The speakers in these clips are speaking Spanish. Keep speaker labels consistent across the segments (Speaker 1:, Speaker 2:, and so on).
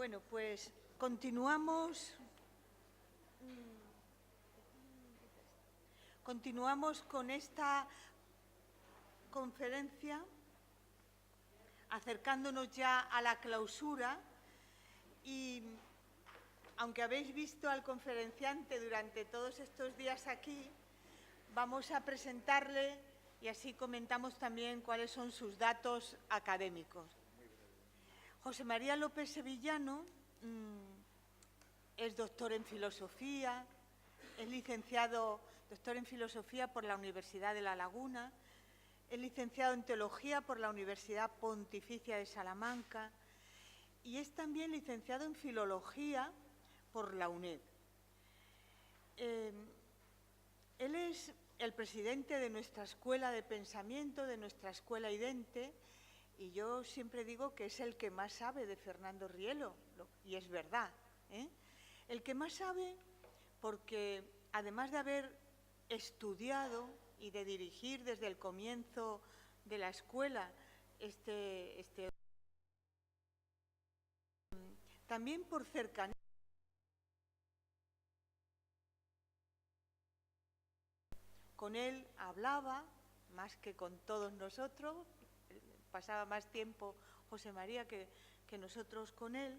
Speaker 1: Bueno, pues continuamos con esta conferencia, acercándonos ya a la clausura, y aunque habéis visto al conferenciante durante todos estos días aquí, vamos a presentarle y así comentamos también cuáles son sus datos académicos. José María López Sevillano es doctor en Filosofía, es licenciado, doctor en Filosofía por la Universidad de La Laguna, es licenciado en Teología por la Universidad Pontificia de Salamanca y es también licenciado en Filología por la UNED. Él es el presidente de nuestra escuela de pensamiento, de nuestra escuela IDENTE, y yo siempre digo que es el que más sabe de Fernando Rielo, y es verdad, ¿eh? El que más sabe porque, además de haber estudiado y de dirigir desde el comienzo de la escuela también por cercanía, con él hablaba más que con todos nosotros, pasaba más tiempo José María que nosotros con él,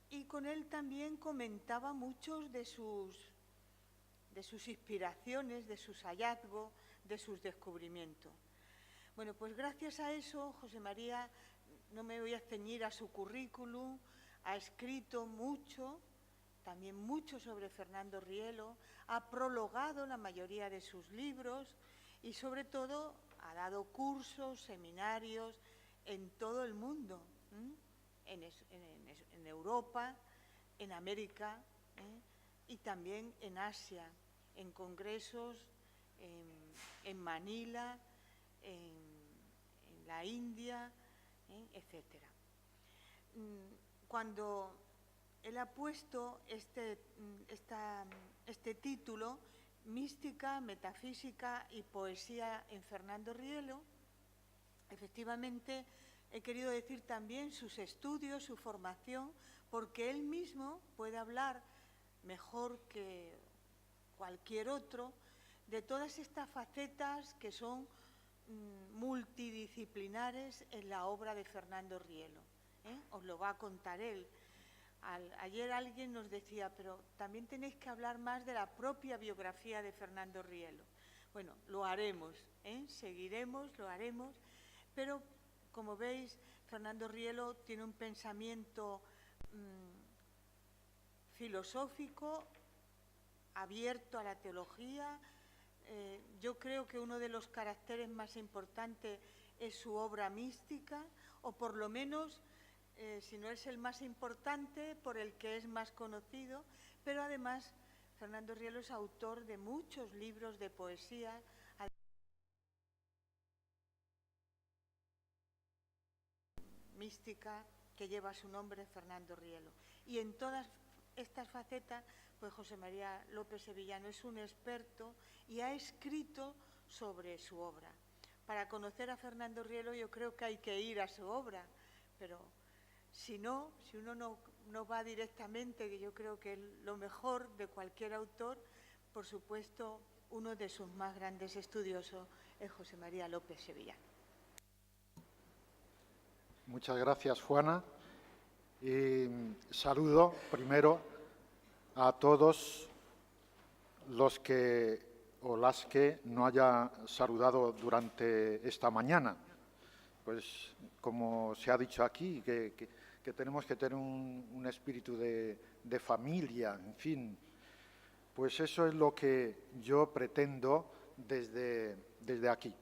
Speaker 1: y con él también comentaba muchos de sus inspiraciones, de sus hallazgos, de sus descubrimientos. Bueno, pues gracias a eso, José María, no me voy a ceñir a su currículum, ha escrito mucho, también mucho sobre Fernando Rielo, ha prologado la mayoría de sus libros y sobre todo ha dado cursos, seminarios en todo el mundo, en Europa, en América y también en Asia, en congresos, en Manila, en la India, etcétera. Cuando él ha puesto este título, Mística, Metafísica y Poesía en Fernando Rielo, efectivamente he querido decir también sus estudios, su formación, porque él mismo puede hablar mejor que cualquier otro de todas estas facetas que son multidisciplinares en la obra de Fernando Rielo. Os lo va a contar él. Ayer alguien nos decía, pero también tenéis que hablar más de la propia biografía de Fernando Rielo. Bueno, lo haremos, seguiremos, lo haremos, pero como veis, Fernando Rielo tiene un pensamiento filosófico, abierto a la teología. Yo creo que uno de los caracteres más importantes es su obra mística, o por lo menos, si no es el más importante, por el que es más conocido, pero además Fernando Rielo es autor de muchos libros de poesía, mística, que lleva su nombre, Fernando Rielo. Y en todas estas facetas, pues José María López Sevillano es un experto y ha escrito sobre su obra. Para conocer a Fernando Rielo yo creo que hay que ir a su obra, pero si uno no va directamente, que yo creo que es lo mejor de cualquier autor, por supuesto, uno de sus más grandes estudiosos es José María López Sevillano.
Speaker 2: Muchas gracias, Juana. Y saludo primero a todos los que o las que no haya saludado durante esta mañana. Pues como se ha dicho aquí, que tenemos que tener un espíritu de familia, en fin. Pues eso es lo que yo pretendo desde aquí.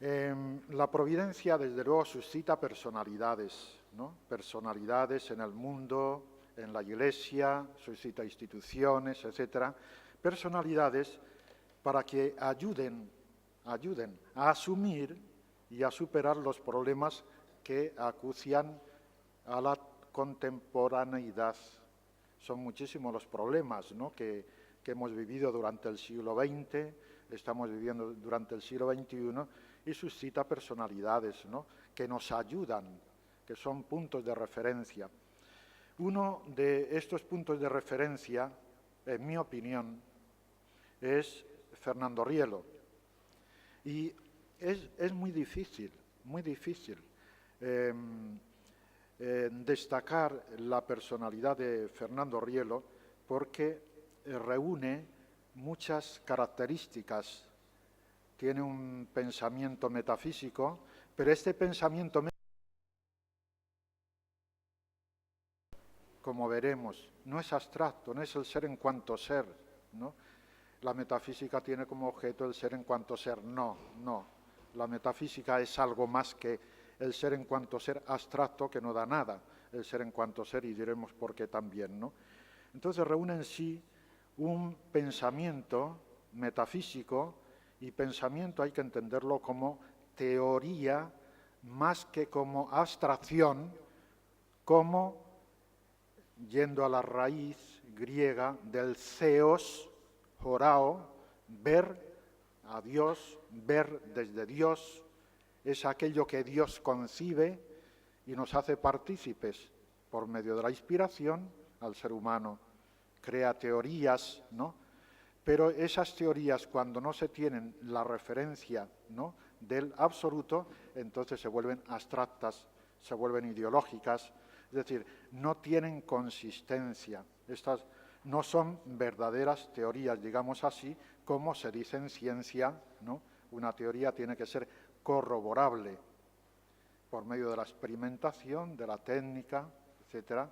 Speaker 2: La providencia, desde luego, suscita personalidades, ¿no? Personalidades en el mundo, en la Iglesia, suscita instituciones, etcétera. Personalidades para que ayuden a asumir y a superar los problemas que acucian a la contemporaneidad. Son muchísimos los problemas, ¿no?, que hemos vivido durante el siglo XX, estamos viviendo durante el siglo XXI, y suscita personalidades, ¿no?, que nos ayudan que son puntos de referencia. Uno de estos puntos de referencia, en mi opinión, es Fernando Rielo. Y es muy difícil destacar la personalidad de Fernando Rielo porque reúne muchas características. Tiene un pensamiento metafísico, pero este pensamiento metafísico, como veremos, no es abstracto, no es el ser en cuanto ser, ¿no? La metafísica tiene como objeto el ser en cuanto ser, no. La metafísica es algo más que el ser en cuanto ser abstracto que no da nada, el ser en cuanto ser, y diremos por qué también, ¿no? Entonces reúne en sí un pensamiento metafísico, y pensamiento hay que entenderlo como teoría más que como abstracción, como, yendo a la raíz griega del theos, horao, ver a Dios, ver desde Dios, es aquello que Dios concibe y nos hace partícipes por medio de la inspiración al ser humano. Crea teorías, ¿no? Pero esas teorías, cuando no se tienen la referencia, ¿no?, del absoluto, entonces se vuelven abstractas, se vuelven ideológicas, es decir, no tienen consistencia. Estas no son verdaderas teorías, digamos así, como se dice en ciencia, ¿no? Una teoría tiene que ser corroborable por medio de la experimentación, de la técnica, etcétera,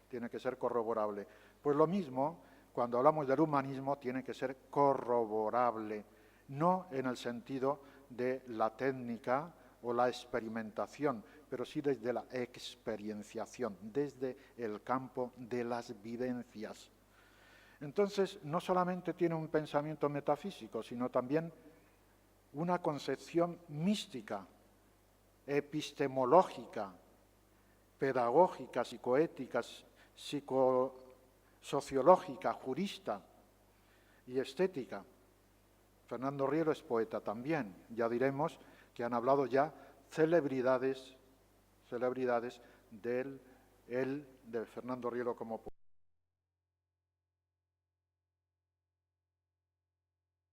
Speaker 2: tiene que ser corroborable. Pues lo mismo, cuando hablamos del humanismo, tiene que ser corroborable, no en el sentido de la técnica o la experimentación, pero sí desde la experienciación, desde el campo de las vivencias. Entonces, no solamente tiene un pensamiento metafísico, sino también una concepción mística, epistemológica, pedagógica, psicoética, psicosociológica, jurista y estética. Fernando Rielo es poeta también. Ya diremos que han hablado ya celebridades de Fernando Rielo como poeta.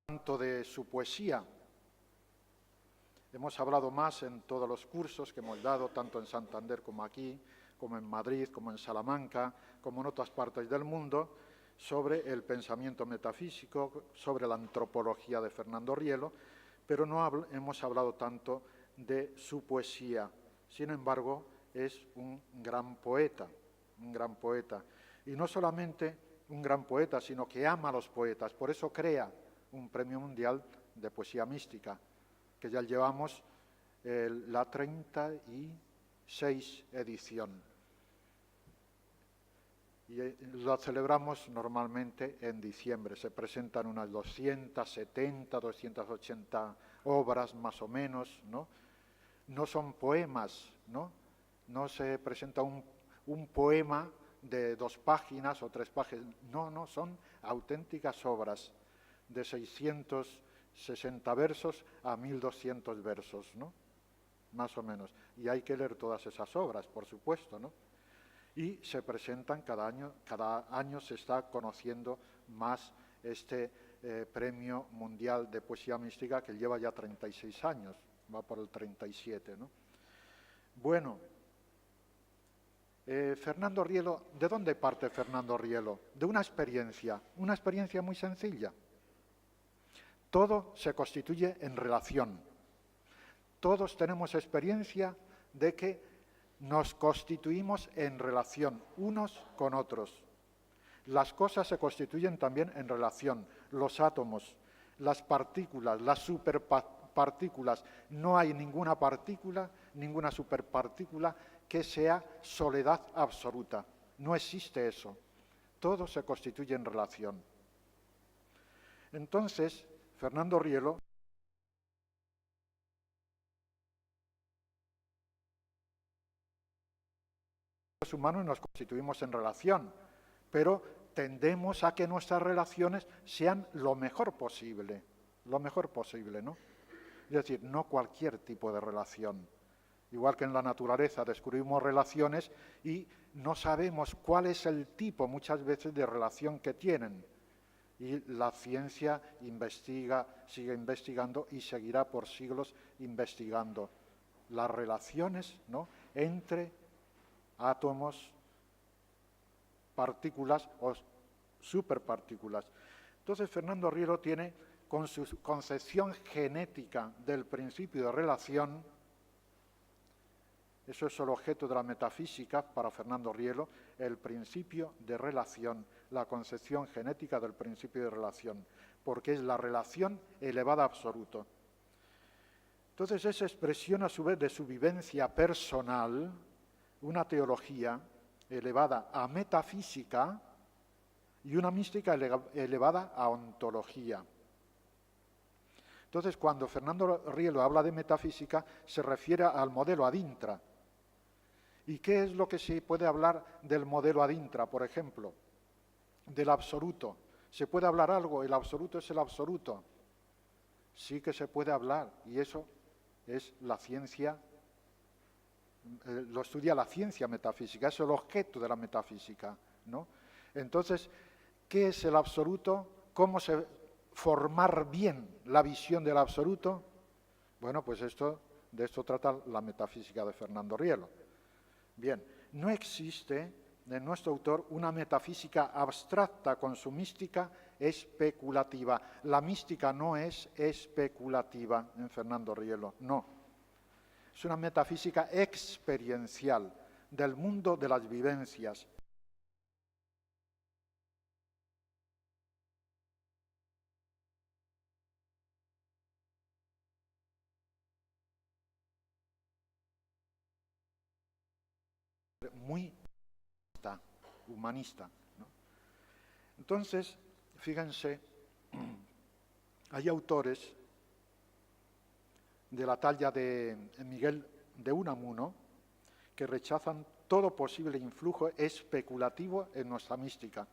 Speaker 2: Tanto de su poesía, hemos hablado más en todos los cursos que hemos dado, tanto en Santander como aquí, como en Madrid, como en Salamanca, como en otras partes del mundo, sobre el pensamiento metafísico, sobre la antropología de Fernando Rielo, pero no hemos hablado tanto de su poesía. Sin embargo, es un gran poeta, y no solamente un gran poeta, sino que ama a los poetas, por eso crea un premio mundial de poesía mística, que ya llevamos la 36 edición. Y lo celebramos normalmente en diciembre. Se presentan unas 270, 280 obras más o menos, ¿no? No son poemas, ¿no? No se presenta un poema de 2 páginas o 3 páginas. No, son auténticas obras de 660 versos a 1200 versos, ¿no? Más o menos. Y hay que leer todas esas obras, por supuesto, ¿no? Y se presentan cada año se está conociendo más este Premio Mundial de Poesía Mística, que lleva ya 36 años, va por el 37, ¿no? Bueno, Fernando Rielo, ¿de dónde parte Fernando Rielo? De una experiencia muy sencilla. Todo se constituye en relación. Todos tenemos experiencia de que nos constituimos en relación unos con otros. Las cosas se constituyen también en relación. Los átomos, las partículas, las superpartículas. No hay ninguna partícula, ninguna superpartícula que sea soledad absoluta. No existe eso. Todo se constituye en relación. Entonces, Fernando Rielo los humanos nos constituimos en relación, pero tendemos a que nuestras relaciones sean lo mejor posible, ¿no? Es decir, no cualquier tipo de relación, Igual que en la naturaleza descubrimos relaciones y no sabemos cuál es el tipo muchas veces de relación que tienen. Y la ciencia investiga, sigue investigando y seguirá por siglos investigando las relaciones, ¿no?, entre átomos, partículas o superpartículas. Entonces Fernando Rielo tiene, con su concepción genética del principio de relación, eso es el objeto de la metafísica para Fernando Rielo, el principio de relación, la concepción genética del principio de relación, porque es la relación elevada a absoluto. Entonces es expresión a su vez de su vivencia personal, una teología elevada a metafísica y una mística elevada a ontología. Entonces, cuando Fernando Rielo habla de metafísica, se refiere al modelo ad intra. ¿Y qué es lo que se puede hablar del modelo ad intra, por ejemplo? Del absoluto. ¿Se puede hablar algo? ¿El absoluto es el absoluto? Sí que se puede hablar, y eso es la ciencia, lo estudia la ciencia metafísica, es el objeto de la metafísica, ¿no? Entonces, ¿qué es el absoluto? ¿Cómo formar bien la visión del absoluto? Bueno, pues de esto trata la metafísica de Fernando Rielo. Bien, no existe en nuestro autor una metafísica abstracta con su mística especulativa. La mística no es especulativa en Fernando Rielo, no. Es una metafísica experiencial del mundo de las vivencias. Muy humanista, ¿no? Entonces, fíjense, hay autores de la talla de Miguel de Unamuno que rechazan todo posible influjo especulativo en nuestra mística.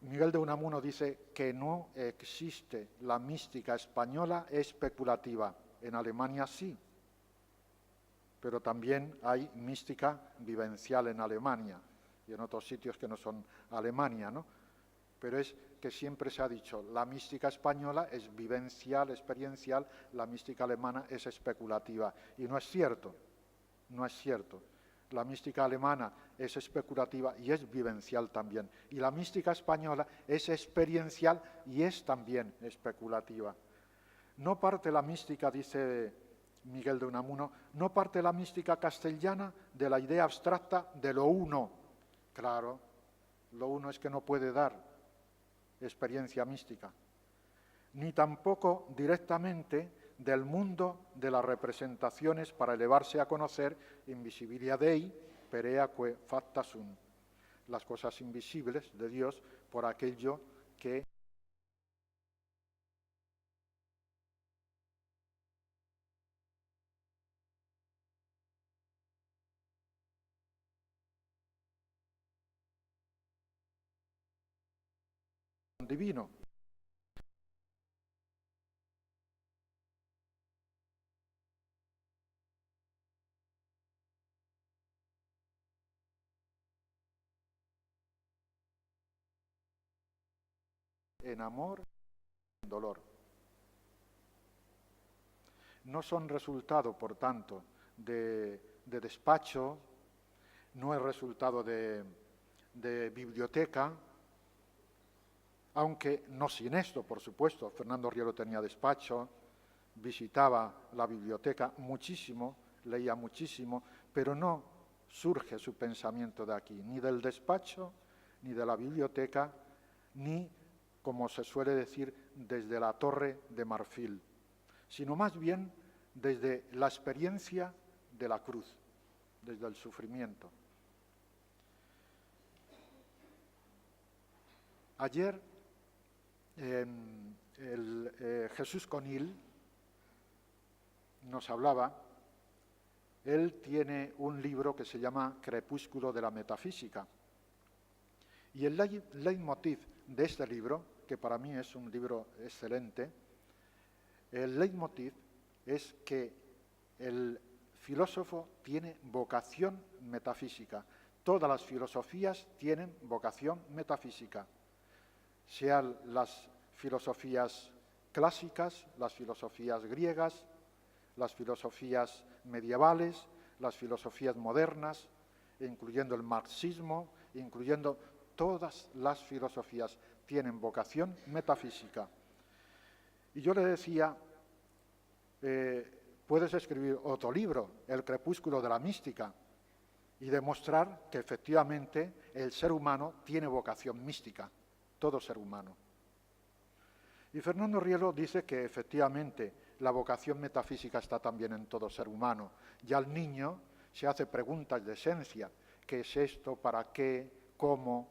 Speaker 2: Miguel de Unamuno dice que no existe la mística española especulativa. En Alemania sí, pero también hay mística vivencial en Alemania y en otros sitios que no son Alemania, ¿no? Pero es que siempre se ha dicho, la mística española es vivencial, experiencial, la mística alemana es especulativa. Y no es cierto, no es cierto. La mística alemana es especulativa y es vivencial también. Y la mística española es experiencial y es también especulativa. No parte la mística, dice Miguel de Unamuno, no parte la mística castellana de la idea abstracta de lo uno. Claro, lo uno es que no puede dar experiencia mística, ni tampoco directamente del mundo de las representaciones para elevarse a conocer invisibilia Dei pereaque facta sunt, las cosas invisibles de Dios por aquello que divino. En amor, en dolor. No son resultado, por tanto, de despacho, no es resultado de biblioteca, aunque no sin esto, por supuesto. Fernando Rielo tenía despacho, visitaba la biblioteca muchísimo, leía muchísimo, pero no surge su pensamiento de aquí, ni del despacho, ni de la biblioteca, ni, como se suele decir, desde la Torre de Marfil, sino más bien desde la experiencia de la cruz, desde el sufrimiento. Ayer Jesús Conil nos hablaba, él tiene un libro que se llama Crepúsculo de la Metafísica, y el leitmotiv de este libro, que para mí es un libro excelente, el leitmotiv es que el filósofo tiene vocación metafísica. Todas las filosofías tienen vocación metafísica, sean las filosofías clásicas, las filosofías griegas, las filosofías medievales, las filosofías modernas, incluyendo el marxismo, incluyendo todas las filosofías, tienen vocación metafísica. Y yo le decía, puedes escribir otro libro, El crepúsculo de la mística, y demostrar que efectivamente el ser humano tiene vocación mística, todo ser humano. Y Fernando Rielo dice que efectivamente la vocación metafísica está también en todo ser humano. Ya el niño se hace preguntas de esencia, ¿qué es esto? ¿Para qué? ¿Cómo?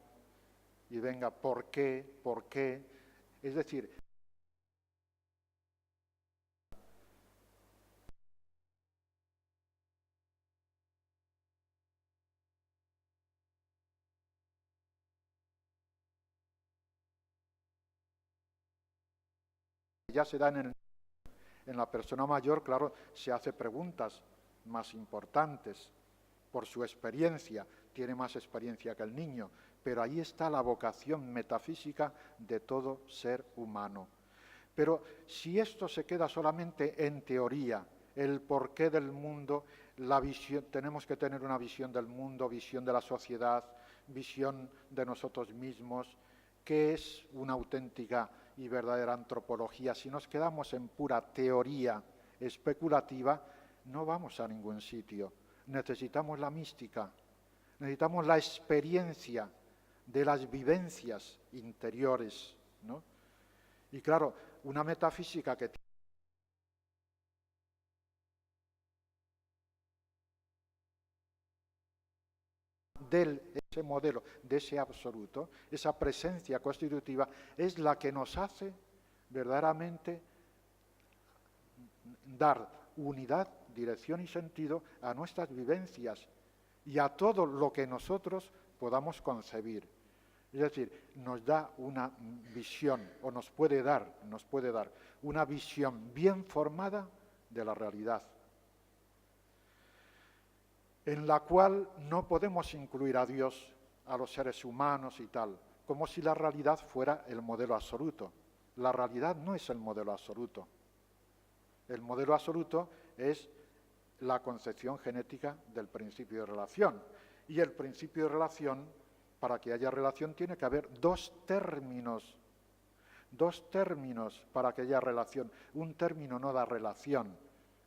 Speaker 2: Y venga, ¿por qué? ¿Por qué? Es decir, ya se da en la persona mayor, claro, se hace preguntas más importantes por su experiencia, tiene más experiencia que el niño, pero ahí está la vocación metafísica de todo ser humano. Pero si esto se queda solamente en teoría, el porqué del mundo, la visión, tenemos que tener una visión del mundo, visión de la sociedad, visión de nosotros mismos, que es una auténtica y verdadera antropología. Si nos quedamos en pura teoría especulativa, no vamos a ningún sitio. Necesitamos la mística, necesitamos la experiencia de las vivencias interiores, ¿no? Y claro, una metafísica que ese modelo, de ese absoluto, esa presencia constitutiva, es la que nos hace verdaderamente dar unidad, dirección y sentido a nuestras vivencias y a todo lo que nosotros podamos concebir. Es decir, nos da una visión, o nos puede dar una visión bien formada de la realidad, en la cual no podemos incluir a Dios, a los seres humanos y tal, como si la realidad fuera el modelo absoluto. La realidad no es el modelo absoluto. El modelo absoluto es la concepción genética del principio de relación. Y el principio de relación, para que haya relación, tiene que haber dos términos para que haya relación. Un término no da relación,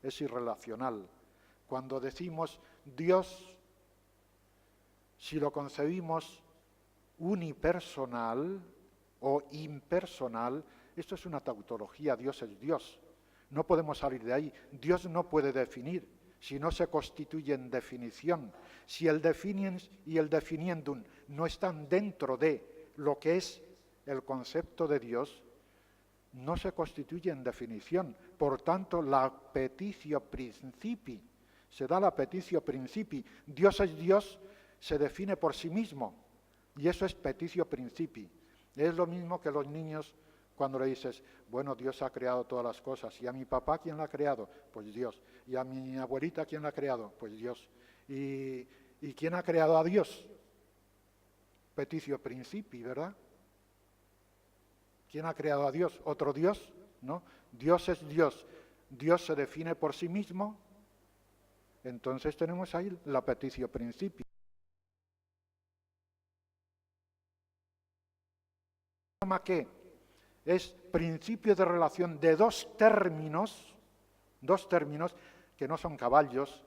Speaker 2: es irrelacional. Cuando decimos Dios, si lo concebimos unipersonal o impersonal, esto es una tautología, Dios es Dios. No podemos salir de ahí. Dios no puede definir, si no se constituye en definición. Si el definiens y el definiendum no están dentro de lo que es el concepto de Dios, no se constituye en definición. Por tanto, la petitio principii, se da la petitio principii. Dios es Dios, se define por sí mismo, y eso es petitio principii. Es lo mismo que los niños cuando le dices, bueno, Dios ha creado todas las cosas, ¿y a mi papá quién la ha creado? Pues Dios. ¿Y a mi abuelita quién la ha creado? Pues Dios. ¿Y quién ha creado a Dios? Petitio principii, ¿verdad? ¿Quién ha creado a Dios? ¿Otro Dios? ¿No? Dios es Dios. Dios se define por sí mismo. Entonces tenemos ahí la petitio principii. ¿Qué? Es principio de relación de dos términos que no son caballos,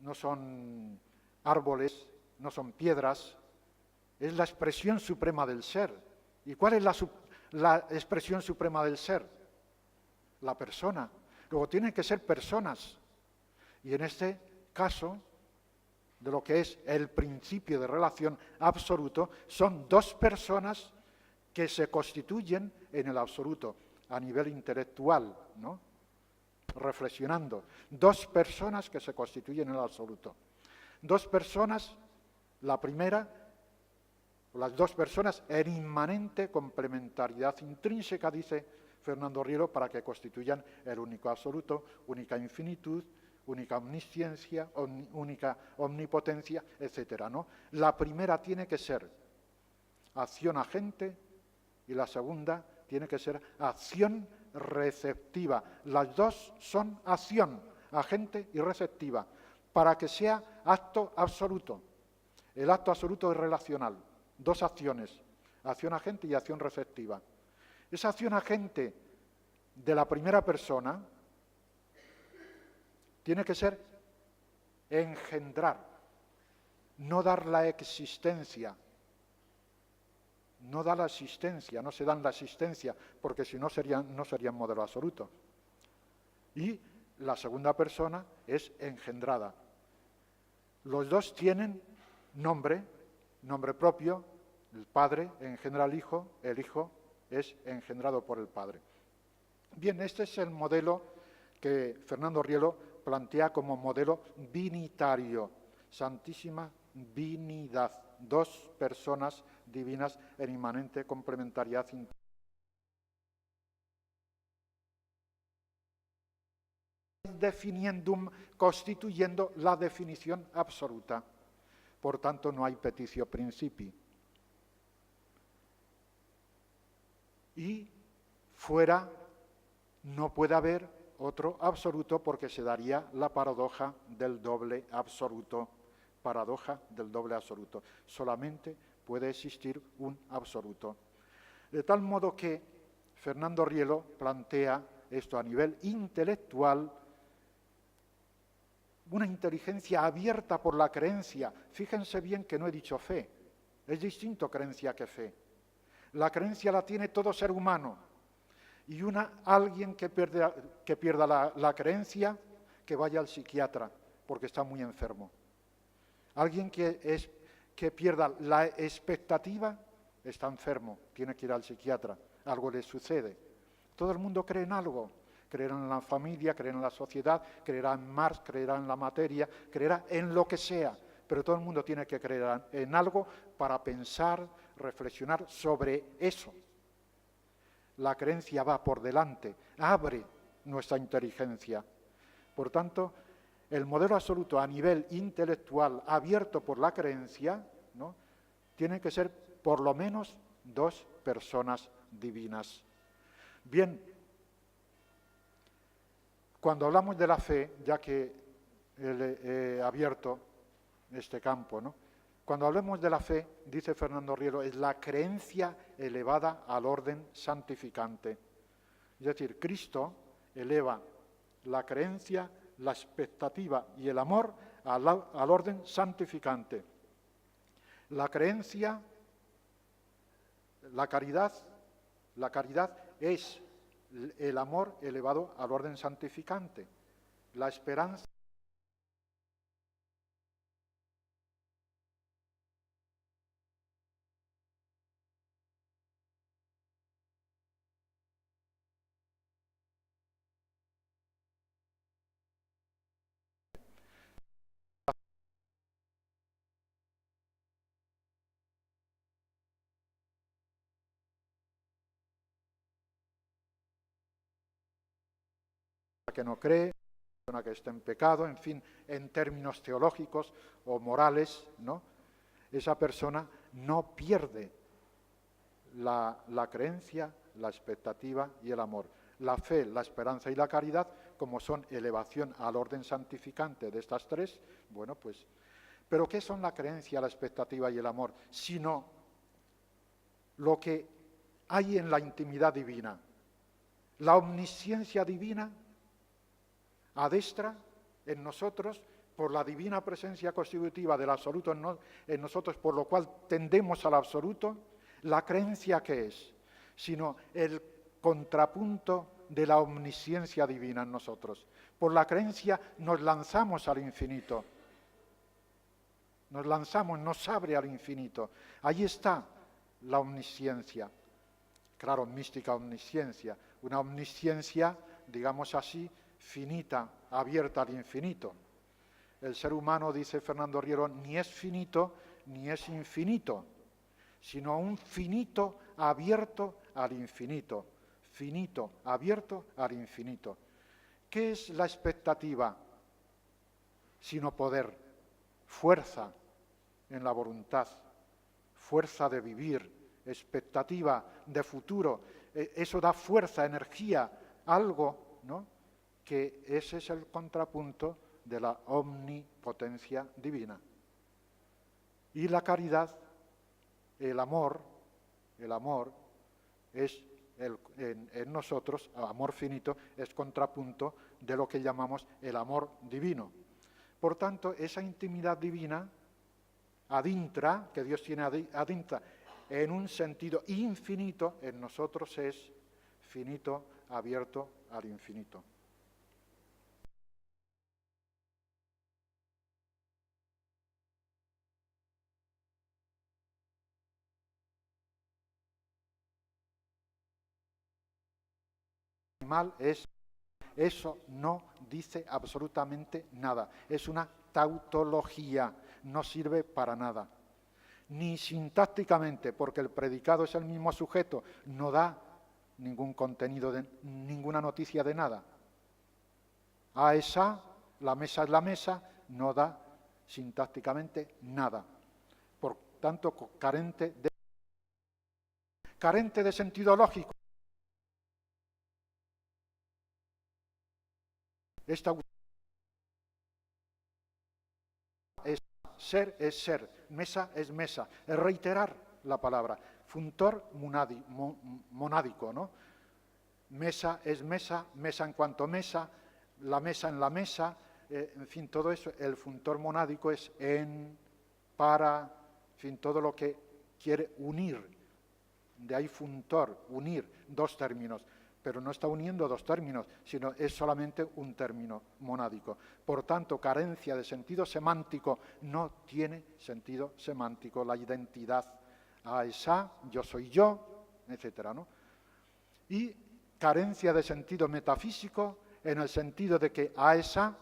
Speaker 2: no son árboles, no son piedras, es la expresión suprema del ser. ¿Y cuál es la expresión suprema del ser? La persona. Luego tienen que ser personas. Y en este caso, de lo que es el principio de relación absoluto, son dos personas que se constituyen en el absoluto, a nivel intelectual, ¿no? Reflexionando. Dos personas que se constituyen en el absoluto. Dos personas, la primera, las dos personas en inmanente complementariedad intrínseca, dice Fernando Rielo, para que constituyan el único absoluto, única infinitud, única omnisciencia, única omnipotencia, etcétera, ¿no? La primera tiene que ser acción agente y la segunda tiene que ser acción receptiva. Las dos son acción, agente y receptiva, para que sea acto absoluto. El acto absoluto es relacional, dos acciones, acción agente y acción receptiva. Esa acción agente de la primera persona tiene que ser engendrar, no dar la existencia. No da la existencia, no se dan la existencia, porque si no serían modelo absoluto. Y la segunda persona es engendrada. Los dos tienen nombre propio, el Padre engendra al Hijo, el Hijo es engendrado por el Padre. Bien, este es el modelo que Fernando Rielo plantea como modelo binitario, Santísima Binidad, dos personas divinas en inmanente complementariedad. Definiendum, constituyendo la definición absoluta. Por tanto, no hay petitio principii. Y fuera no puede haber otro absoluto porque se daría la paradoja del doble absoluto. Paradoja del doble absoluto. Solamente puede existir un absoluto. De tal modo que Fernando Rielo plantea esto a nivel intelectual, una inteligencia abierta por la creencia. Fíjense bien que no he dicho fe, es distinto creencia que fe. La creencia la tiene todo ser humano, y alguien que pierda la creencia, que vaya al psiquiatra, porque está muy enfermo. Alguien que pierda la expectativa, está enfermo, tiene que ir al psiquiatra, algo le sucede. Todo el mundo cree en algo, creerá en la familia, creerá en la sociedad, creerá en Marx, creerá en la materia, creerá en lo que sea, pero todo el mundo tiene que creer en algo para pensar, reflexionar sobre eso. La creencia va por delante, abre nuestra inteligencia. Por tanto, el modelo absoluto a nivel intelectual abierto por la creencia, ¿no?, tiene que ser por lo menos dos personas divinas. Bien, cuando hablamos de la fe, ya que he abierto este campo, ¿no?, cuando hablemos de la fe, dice Fernando Rielo, es la creencia elevada al orden santificante. Es decir, Cristo eleva la creencia, la expectativa y el amor al orden santificante. La creencia, la caridad es el amor elevado al orden santificante. La esperanza que no cree, una que está en pecado, en fin, en términos teológicos o morales, ¿no?, esa persona no pierde la creencia, la expectativa y el amor. La fe, la esperanza y la caridad, como son elevación al orden santificante de estas tres, bueno, pues, ¿pero qué son la creencia, la expectativa y el amor? Sino lo que hay en la intimidad divina. La omnisciencia divina adestra en nosotros por la divina presencia constitutiva del absoluto en nosotros, por lo cual tendemos al absoluto. La creencia, ¿qué es? Sino el contrapunto de la omnisciencia divina en nosotros. Por la creencia nos lanzamos al infinito. Nos abre al infinito. Ahí está la omnisciencia. Claro, mística omnisciencia. Una omnisciencia, digamos así, finita, abierta al infinito. El ser humano, dice Fernando Rielo, ni es finito ni es infinito, sino un finito abierto al infinito. finito, abierto al infinito. ¿Qué es la expectativa sino poder? Fuerza en la voluntad, fuerza de vivir, expectativa de futuro. Eso da fuerza, energía, algo, ¿no? Que ese es el contrapunto de la omnipotencia divina. Y la caridad, el amor es en nosotros, amor finito, es contrapunto de lo que llamamos el amor divino. Por tanto, esa intimidad divina, adintra, que Dios tiene adintra, en un sentido infinito, en nosotros es finito, abierto al infinito. Mal es, eso no dice absolutamente nada, es una tautología, no sirve para nada, ni sintácticamente, porque el predicado es el mismo sujeto, no da ningún contenido, ninguna noticia de nada. A esa, la mesa es la mesa, no da sintácticamente nada, por tanto carente de sentido lógico. Esta es ser, mesa es mesa, es reiterar la palabra, funtor monádico, ¿no? Mesa es mesa, mesa en cuanto mesa, la mesa en la mesa, en fin, todo eso, el funtor monádico es en, para, en fin, todo lo que quiere unir, de ahí funtor, unir, dos términos. Pero no está uniendo dos términos, sino es solamente un término monádico. Por tanto, carencia de sentido semántico, no tiene sentido semántico la identidad. A esa, yo soy yo, etcétera, ¿no? Y carencia de sentido metafísico en el sentido de que a esa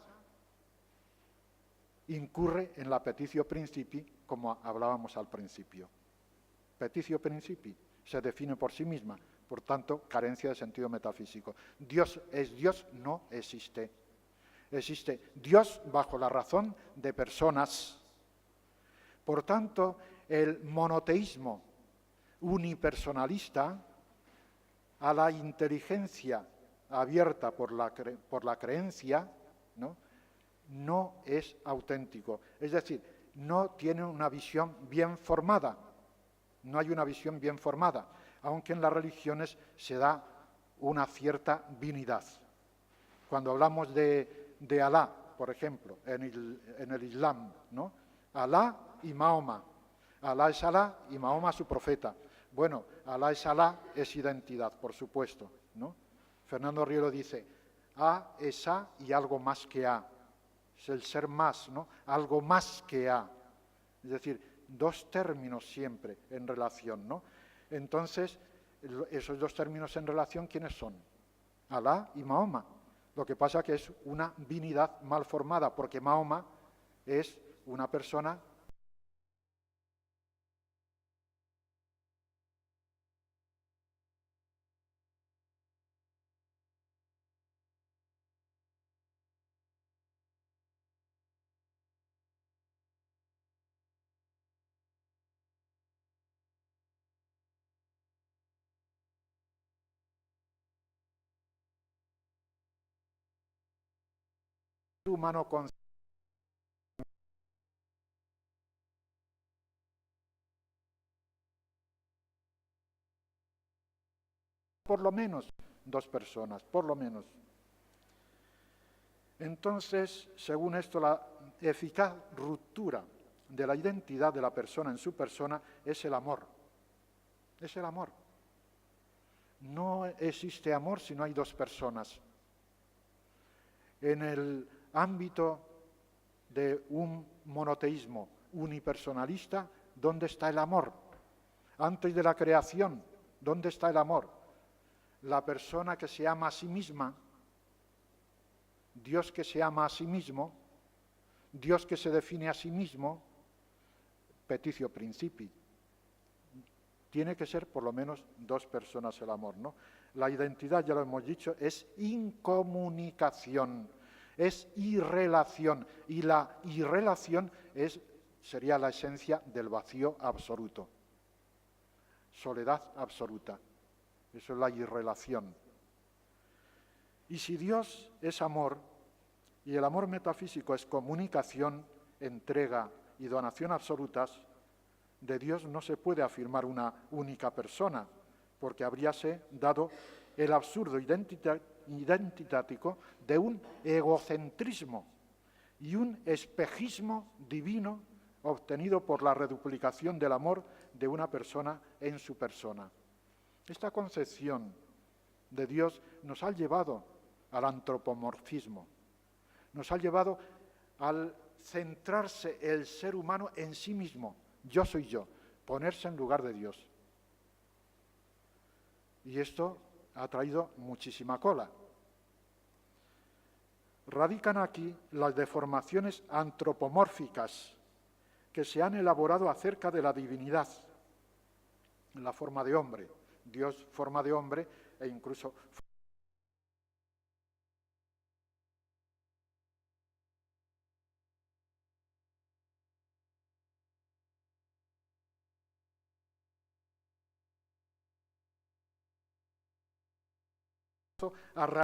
Speaker 2: incurre en la petitio principii, como hablábamos al principio. Petitio principii se define por sí misma. Por tanto, carencia de sentido metafísico. Dios es Dios, no existe. Existe Dios bajo la razón de personas. Por tanto, el monoteísmo unipersonalista, a la inteligencia abierta por la creencia, no es auténtico. Es decir, no tiene una visión bien formada. No hay una visión bien formada, aunque en las religiones se da una cierta binidad. Cuando hablamos de Alá, por ejemplo, en el Islam, ¿no? Alá y Mahoma. Alá es Alá y Mahoma su profeta. Bueno, Alá es identidad, por supuesto, ¿no? Fernando Rielo dice, A es A y algo más que A. Es el ser más, ¿no? Algo más que A. Es decir, dos términos siempre en relación, ¿no? Entonces, esos dos términos en relación, ¿quiénes son? Alá y Mahoma. Lo que pasa que es una binidad mal formada, porque Mahoma es una persona humano con por lo menos dos personas, por lo menos. Entonces, según esto, la eficaz ruptura de la identidad de la persona en su persona es el amor. Es el amor. No existe amor si no hay dos personas. En el ámbito de un monoteísmo unipersonalista, ¿dónde está el amor? Antes de la creación, ¿dónde está el amor? La persona que se ama a sí misma, Dios que se ama a sí mismo, Dios que se define a sí mismo, petitio principii. Tiene que ser por lo menos dos personas el amor, ¿no? La identidad, ya lo hemos dicho, es incomunicación, es irrelación, y la irrelación sería la esencia del vacío absoluto, soledad absoluta. Eso es la irrelación. Y si Dios es amor, y el amor metafísico es comunicación, entrega y donación absolutas, de Dios no se puede afirmar una única persona, porque habríase dado el absurdo identitático de un egocentrismo y un espejismo divino obtenido por la reduplicación del amor de una persona en su persona. Esta concepción de Dios nos ha llevado al antropomorfismo, nos ha llevado al centrarse el ser humano en sí mismo, yo soy yo, ponerse en lugar de Dios. Y esto ha traído muchísima cola. Radican aquí las deformaciones antropomórficas que se han elaborado acerca de la divinidad, en la forma de hombre. Dios, forma de hombre, e incluso a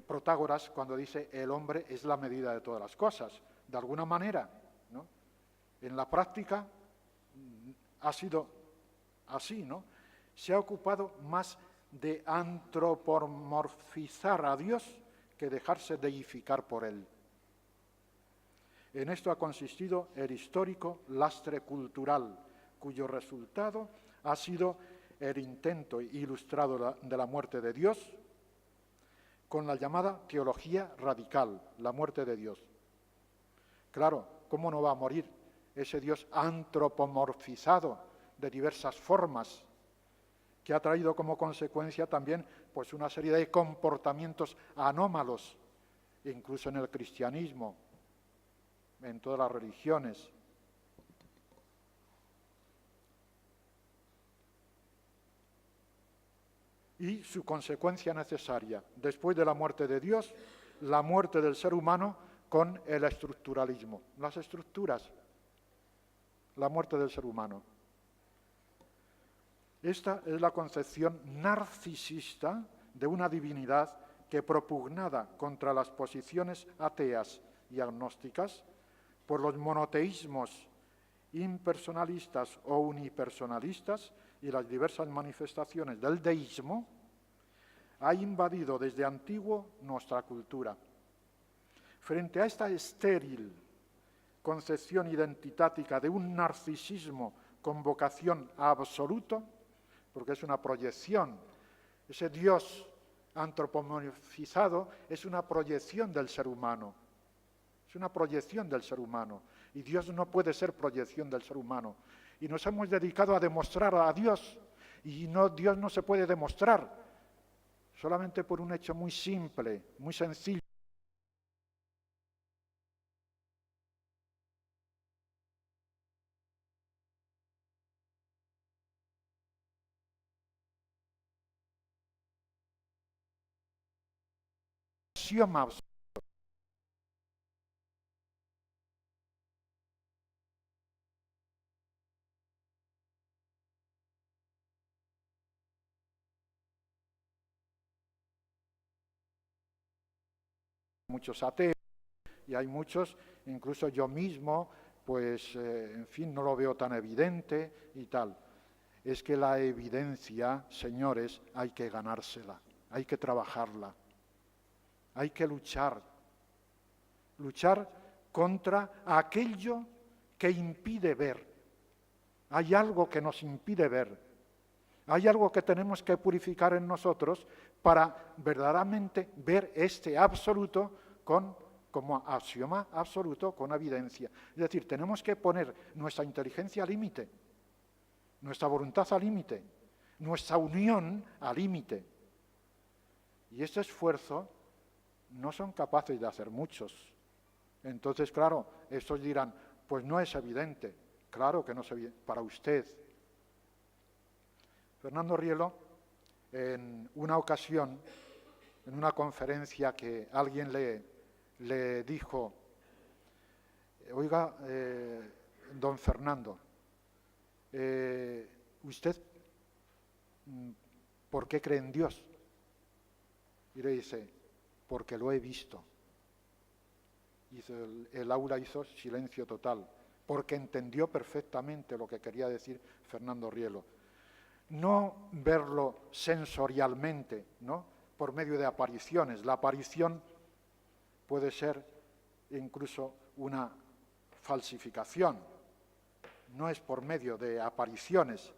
Speaker 2: Protágoras cuando dice el hombre es la medida de todas las cosas. De alguna manera, ¿no? En la práctica ha sido así, ¿no? Se ha ocupado más de antropomorfizar a Dios que dejarse deificar por él. En esto ha consistido el histórico lastre cultural, cuyo resultado ha sido el intento ilustrado de la muerte de Dios, con la llamada teología radical, la muerte de Dios. Claro, ¿cómo no va a morir ese Dios antropomorfizado de diversas formas, que ha traído como consecuencia también pues, una serie de comportamientos anómalos, incluso en el cristianismo, en todas las religiones? Y su consecuencia necesaria, después de la muerte de Dios, la muerte del ser humano con el estructuralismo. Las estructuras, la muerte del ser humano. Esta es la concepción narcisista de una divinidad que, propugnada contra las posiciones ateas y agnósticas, por los monoteísmos impersonalistas o unipersonalistas y las diversas manifestaciones del deísmo, ha invadido desde antiguo nuestra cultura. Frente a esta estéril concepción identitática de un narcisismo con vocación a absoluto, porque es una proyección, ese Dios antropomorfizado es una proyección del ser humano, es una proyección del ser humano, y Dios no puede ser proyección del ser humano. Y nos hemos dedicado a demostrar a Dios, y Dios no se puede demostrar solamente por un hecho muy simple, muy sencillo. Axioma absoluto. Muchos ateos y hay muchos, incluso yo mismo, pues, en fin, no lo veo tan evidente y tal. Es que la evidencia, señores, hay que ganársela, hay que trabajarla, hay que luchar contra aquello que impide ver. Hay algo que nos impide ver, hay algo que tenemos que purificar en nosotros para verdaderamente ver este absoluto como axioma absoluto, con evidencia. Es decir, tenemos que poner nuestra inteligencia al límite, nuestra voluntad al límite, nuestra unión al límite. Y este esfuerzo no son capaces de hacer muchos. Entonces, claro, estos dirán, Pues no es evidente, claro que no es evidente, para usted. Fernando Rielo, en una ocasión, en una conferencia que alguien le dijo, oiga, don Fernando, ¿usted por qué cree en Dios? Y le dice, porque lo he visto. Y el aula hizo silencio total, porque entendió perfectamente lo que quería decir Fernando Rielo. No verlo sensorialmente, ¿no?, por medio de apariciones. La aparición puede ser incluso una falsificación. No es por medio de apariciones,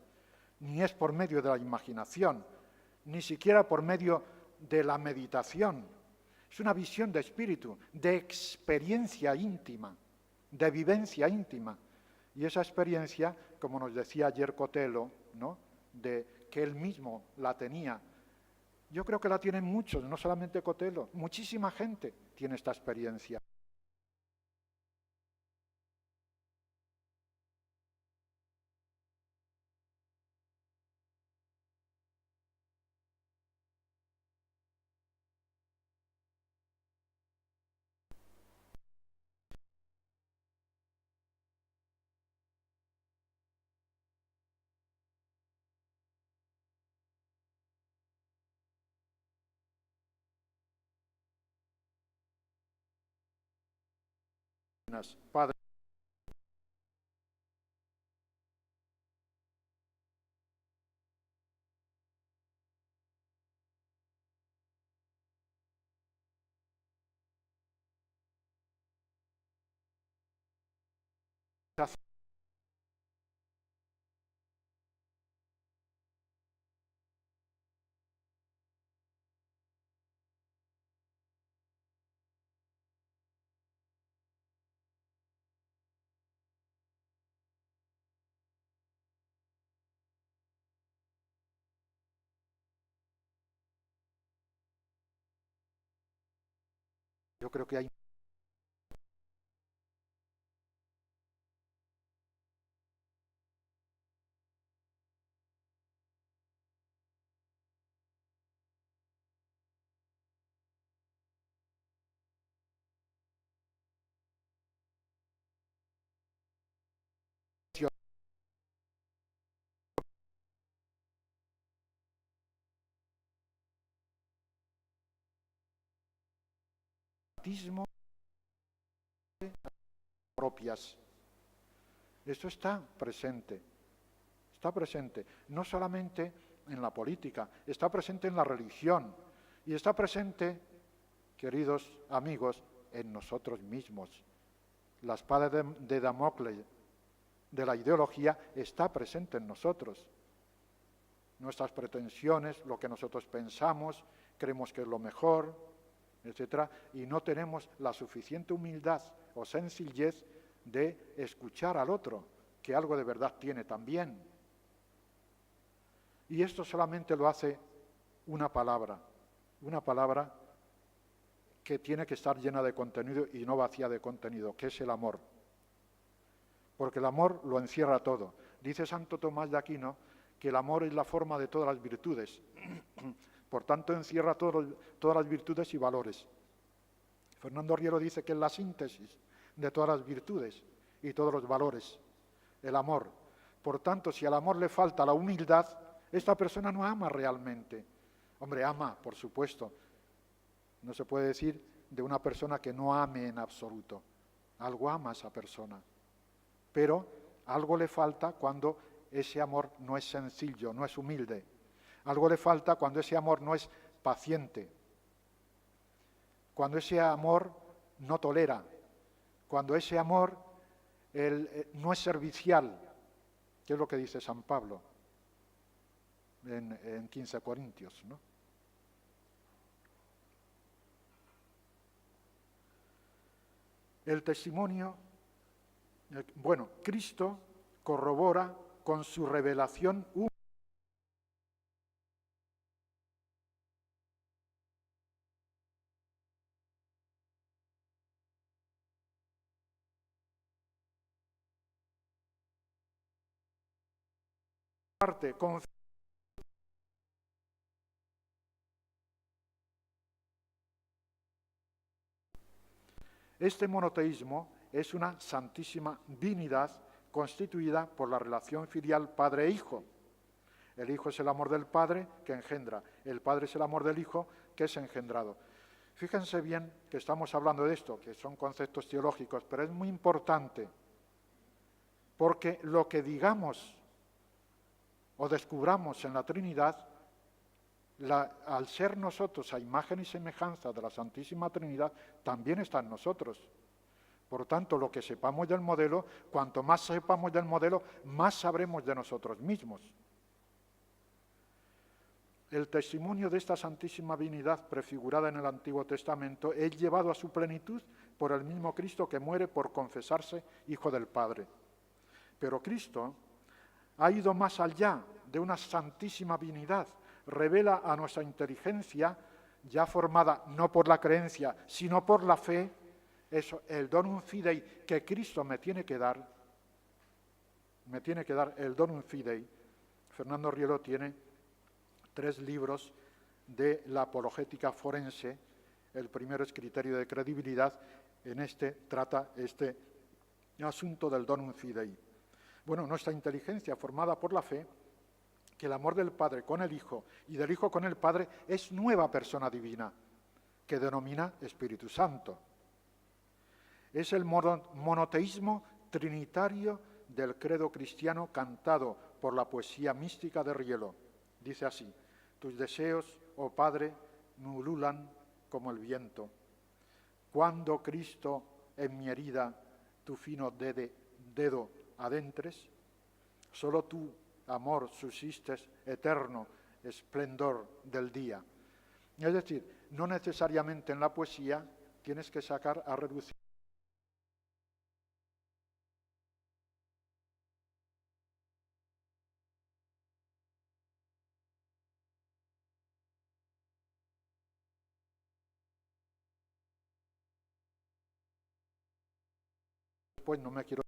Speaker 2: ni es por medio de la imaginación, ni siquiera por medio de la meditación. Es una visión de espíritu, de experiencia íntima, de vivencia íntima. Y esa experiencia, como nos decía ayer Cotelo, ¿no?, de que él mismo la tenía, yo creo que la tienen muchos, no solamente Cotelo, muchísima gente tiene esta experiencia. Padre, yo creo que hay propias. Esto está presente, no solamente en la política, está presente en la religión y está presente, queridos amigos, en nosotros mismos. La espada de Damocles de la ideología está presente en nosotros. Nuestras pretensiones, lo que nosotros pensamos, creemos que es lo mejor, etcétera, y no tenemos la suficiente humildad o sencillez de escuchar al otro, que algo de verdad tiene también. Y esto solamente lo hace una palabra que tiene que estar llena de contenido y no vacía de contenido, que es el amor. Porque el amor lo encierra todo. Dice Santo Tomás de Aquino que el amor es la forma de todas las virtudes. Por tanto, encierra todas las virtudes y valores. Fernando Rielo dice que es la síntesis de todas las virtudes y todos los valores, el amor. Por tanto, si al amor le falta la humildad, esta persona no ama realmente. Hombre, ama, por supuesto. No se puede decir de una persona que no ame en absoluto. Algo ama a esa persona. Pero algo le falta cuando ese amor no es sencillo, no es humilde. Algo le falta cuando ese amor no es paciente. Cuando ese amor no tolera. Cuando ese amor no es servicial, que es lo que dice San Pablo en 15 Corintios, ¿no? El testimonio, Cristo corrobora con su revelación parte, este monoteísmo es una santísima divinidad constituida por la relación filial padre-hijo. El Hijo es el amor del Padre que engendra, el Padre es el amor del Hijo que es engendrado. Fíjense bien que estamos hablando de esto, que son conceptos teológicos, pero es muy importante, porque lo que digamos o descubramos en la Trinidad, al ser nosotros a imagen y semejanza de la Santísima Trinidad, también está en nosotros. Por tanto, lo que sepamos del modelo, cuanto más sepamos del modelo, más sabremos de nosotros mismos. El testimonio de esta Santísima Divinidad prefigurada en el Antiguo Testamento es llevado a su plenitud por el mismo Cristo que muere por confesarse Hijo del Padre. Pero Cristo ha ido más allá de una Santísima Divinidad, revela a nuestra inteligencia, ya formada no por la creencia, sino por la fe, eso, el donum fidei que Cristo me tiene que dar el donum fidei. Fernando Rielo tiene 3 libros de la apologética forense. El primero es Criterio de credibilidad, en este trata este asunto del donum fidei. Bueno, nuestra inteligencia formada por la fe, que el amor del Padre con el Hijo y del Hijo con el Padre es nueva persona divina, que denomina Espíritu Santo. Es el monoteísmo trinitario del credo cristiano cantado por la poesía mística de Rielo. Dice así: tus deseos, oh Padre, me ululan como el viento. Cuando Cristo en mi herida tu fino dedo adentres, solo tú, amor, subsistes eterno esplendor del día. Es decir, no necesariamente en la poesía tienes que sacar a reducir. Pues no me quiero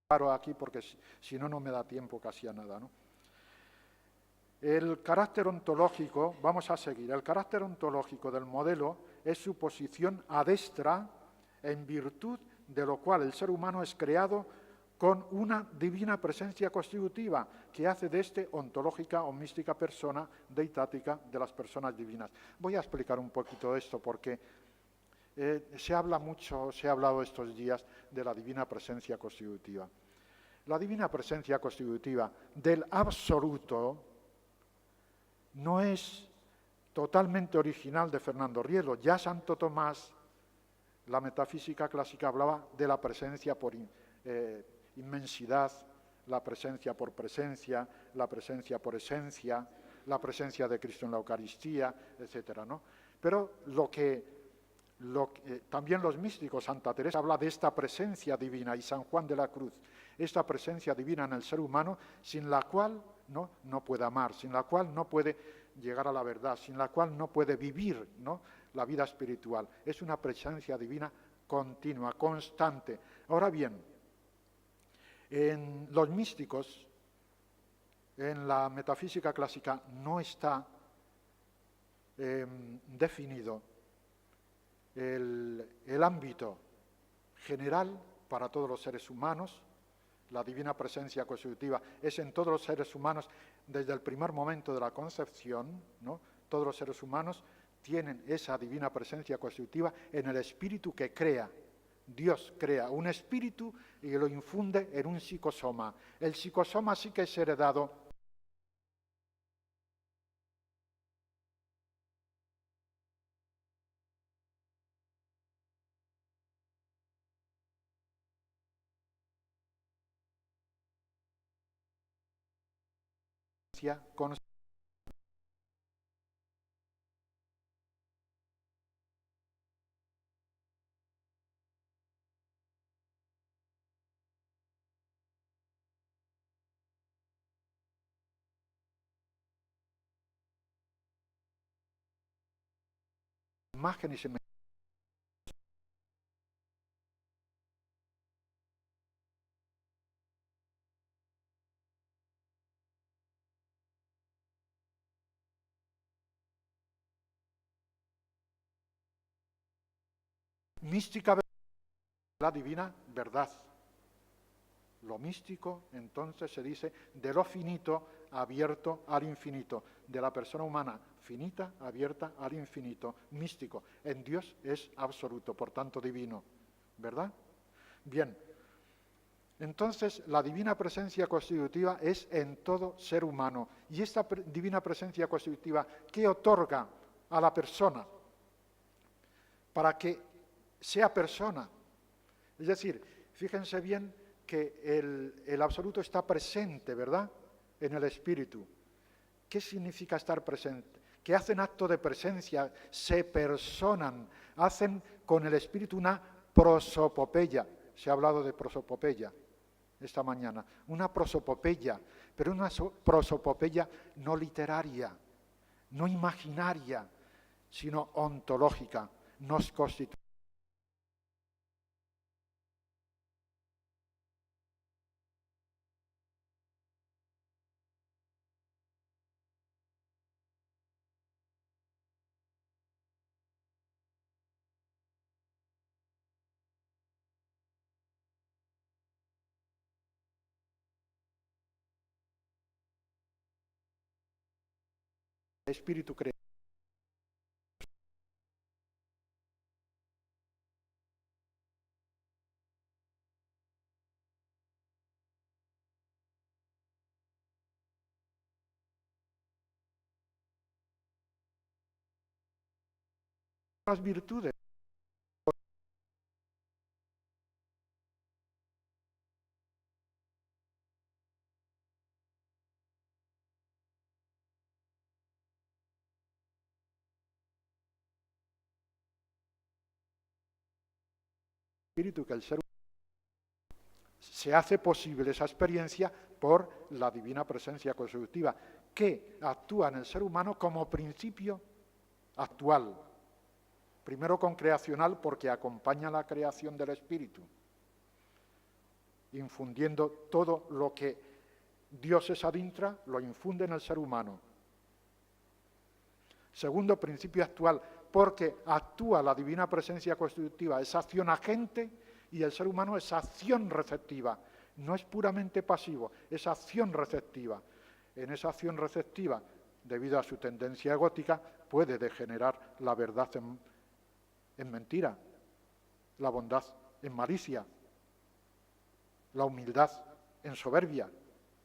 Speaker 2: paro aquí porque si no, no me da tiempo casi a nada, ¿no? El carácter ontológico, vamos a seguir, el carácter ontológico del modelo es su posición adestra en virtud de lo cual el ser humano es creado con una divina presencia constitutiva que hace de este ontológica o mística persona deitática de las personas divinas. Voy a explicar un poquito esto porque se habla mucho, se ha hablado estos días de la divina presencia constitutiva. La divina presencia constitutiva del absoluto no es totalmente original de Fernando Rielo. Ya Santo Tomás, la metafísica clásica, hablaba de la presencia por inmensidad, la presencia por presencia, la presencia por esencia, la presencia de Cristo en la Eucaristía, etcétera, ¿no? Pero también los místicos, Santa Teresa habla de esta presencia divina y San Juan de la Cruz, esta presencia divina en el ser humano sin la cual no puede amar, sin la cual no puede llegar a la verdad, sin la cual no puede vivir, ¿no?, la vida espiritual. Es una presencia divina continua, constante. Ahora bien, en los místicos, en la metafísica clásica, no está definido el ámbito general para todos los seres humanos. La divina presencia constitutiva es en todos los seres humanos desde el primer momento de la concepción, ¿no? Todos los seres humanos tienen esa divina presencia constitutiva en el espíritu que crea. Dios crea un espíritu y lo infunde en un psicosoma. El psicosoma sí que es heredado con imagen y semejanza. mística la divina verdad. Lo místico, entonces, se dice de lo finito abierto al infinito, de la persona humana finita abierta al infinito, místico. En Dios es absoluto, por tanto divino, ¿verdad? Bien, entonces la divina presencia constitutiva es en todo ser humano. Y esta divina presencia constitutiva, ¿qué otorga a la persona? Para que sea persona. Es decir, fíjense bien que el absoluto está presente, ¿verdad?, en el espíritu. ¿Qué significa estar presente? Que hacen acto de presencia, se personan, hacen con el espíritu una prosopopeya. Se ha hablado de prosopopeya esta mañana. Una prosopopeya, pero una prosopopeya no literaria, no imaginaria, sino ontológica. Nos constituye. Espíritu crea. Las virtudes. Espíritu que el ser se hace posible esa experiencia por la divina presencia constitutiva, que actúa en el ser humano como principio actual. Primero concreacional, porque acompaña la creación del espíritu, infundiendo todo lo que Dios es adintra, lo infunde en el ser humano. Segundo, principio actual, porque actúa la divina presencia constitutiva, es acción agente, y el ser humano es acción receptiva, no es puramente pasivo, es acción receptiva. En esa acción receptiva, debido a su tendencia egótica, puede degenerar la verdad en mentira, la bondad en malicia, la humildad en soberbia,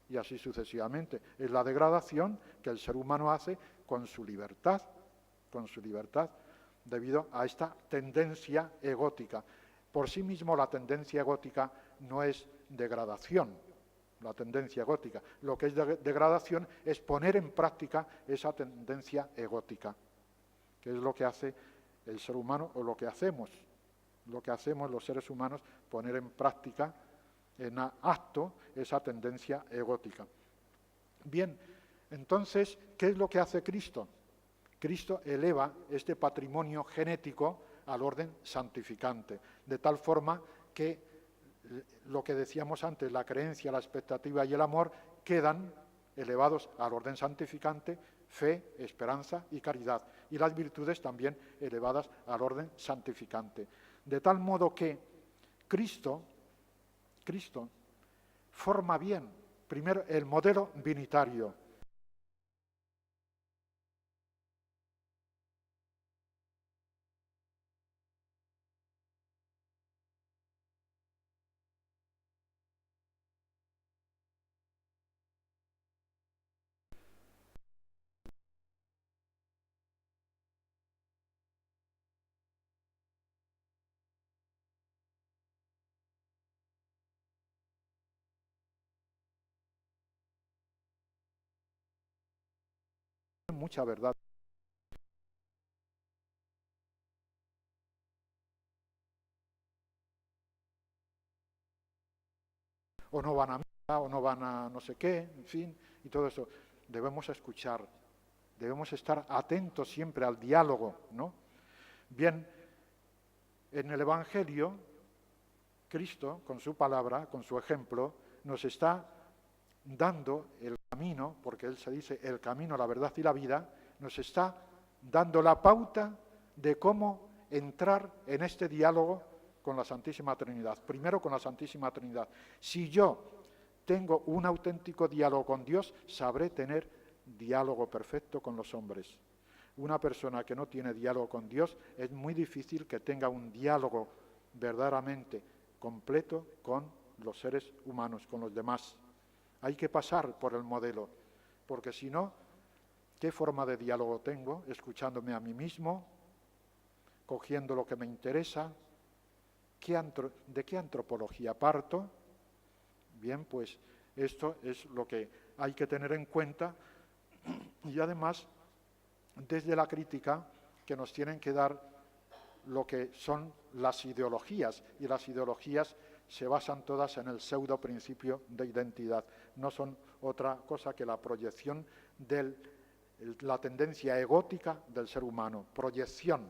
Speaker 2: y así sucesivamente. Es la degradación que el ser humano hace con su libertad, debido a esta tendencia egótica. Por sí mismo la tendencia egótica no es degradación, la tendencia egótica. Lo que es degradación es poner en práctica esa tendencia egótica, que es lo que hace el ser humano, o lo que hacemos los seres humanos, poner en práctica, en acto, esa tendencia egótica. Bien, entonces, ¿qué es lo que hace Cristo? Cristo eleva este patrimonio genético al orden santificante, de tal forma que lo que decíamos antes, la creencia, la expectativa y el amor, quedan elevados al orden santificante, fe, esperanza y caridad, y las virtudes también elevadas al orden santificante. De tal modo que Cristo forma bien, primero, el modelo vinitario. Mucha verdad. O no van a misa, o no van a no sé qué, en fin, y todo eso. Debemos escuchar, debemos estar atentos siempre al diálogo, ¿no? Bien, en el Evangelio, Cristo, con su palabra, con su ejemplo, nos está dando el camino, porque Él se dice el camino, la verdad y la vida, nos está dando la pauta de cómo entrar en este diálogo con la Santísima Trinidad. Primero con la Santísima Trinidad. Si yo tengo un auténtico diálogo con Dios, sabré tener diálogo perfecto con los hombres. Una persona que no tiene diálogo con Dios, es muy difícil que tenga un diálogo verdaderamente completo con los seres humanos, con los demás. Hay que pasar por el modelo, porque si no, ¿qué forma de diálogo tengo? Escuchándome a mí mismo, cogiendo lo que me interesa. ¿De qué antropología parto? Bien, pues esto es lo que hay que tener en cuenta y además desde la crítica que nos tienen que dar lo que son las ideologías, y las ideologías se basan todas en el pseudo principio de identidad, no son otra cosa que la proyección de la tendencia egótica del ser humano, proyección,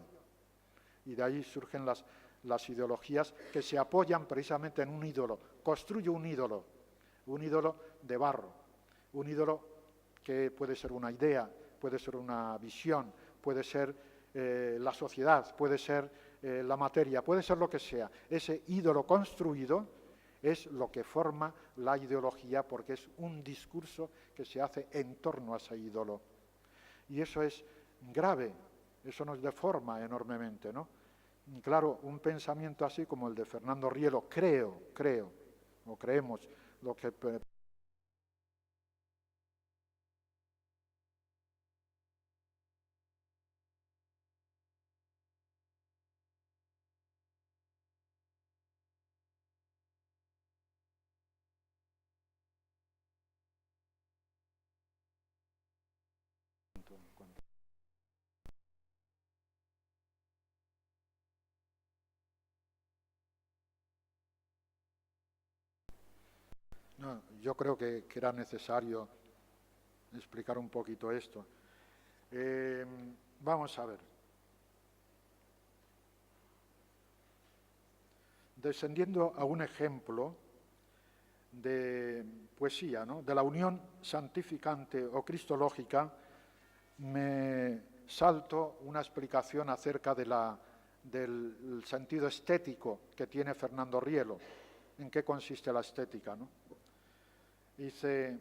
Speaker 2: y de ahí surgen las ideologías que se apoyan precisamente en un ídolo. Construye un ídolo de barro, un ídolo que puede ser una idea, puede ser una visión, puede ser la sociedad, puede ser la materia, puede ser lo que sea. Ese ídolo construido es lo que forma la ideología, porque es un discurso que se hace en torno a ese ídolo. Y eso es grave, eso nos deforma enormemente, ¿no? Y claro, un pensamiento así como el de Fernando Rielo, creemos, lo que no, yo creo que era necesario explicar un poquito esto. Vamos a ver. Descendiendo a un ejemplo de poesía, ¿no?, de la unión santificante o cristológica, me salto una explicación acerca del sentido estético que tiene Fernando Rielo. ¿En qué consiste la estética, no? Dice,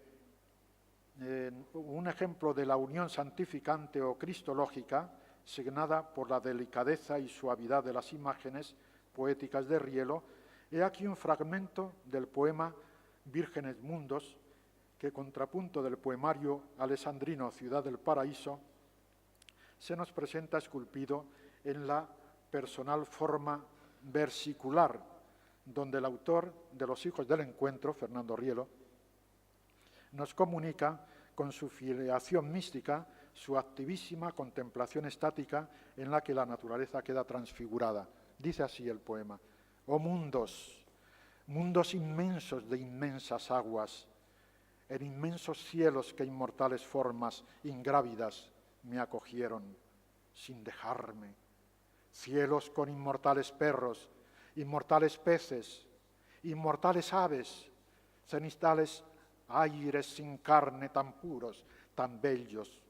Speaker 2: un ejemplo de la unión santificante o cristológica, signada por la delicadeza y suavidad de las imágenes poéticas de Rielo, he aquí un fragmento del poema Vírgenes Mundos, que, contrapunto del poemario alessandrino Ciudad del Paraíso, se nos presenta esculpido en la personal forma versicular, donde el autor de Los Hijos del Encuentro, Fernando Rielo, nos comunica con su filiación mística su activísima contemplación estática en la que la naturaleza queda transfigurada. Dice así el poema: «Oh mundos, mundos inmensos de inmensas aguas, en inmensos cielos que inmortales formas ingrávidas me acogieron sin dejarme, cielos con inmortales perros, inmortales peces, inmortales aves, cenistales aires sin carne tan puros, tan bellos,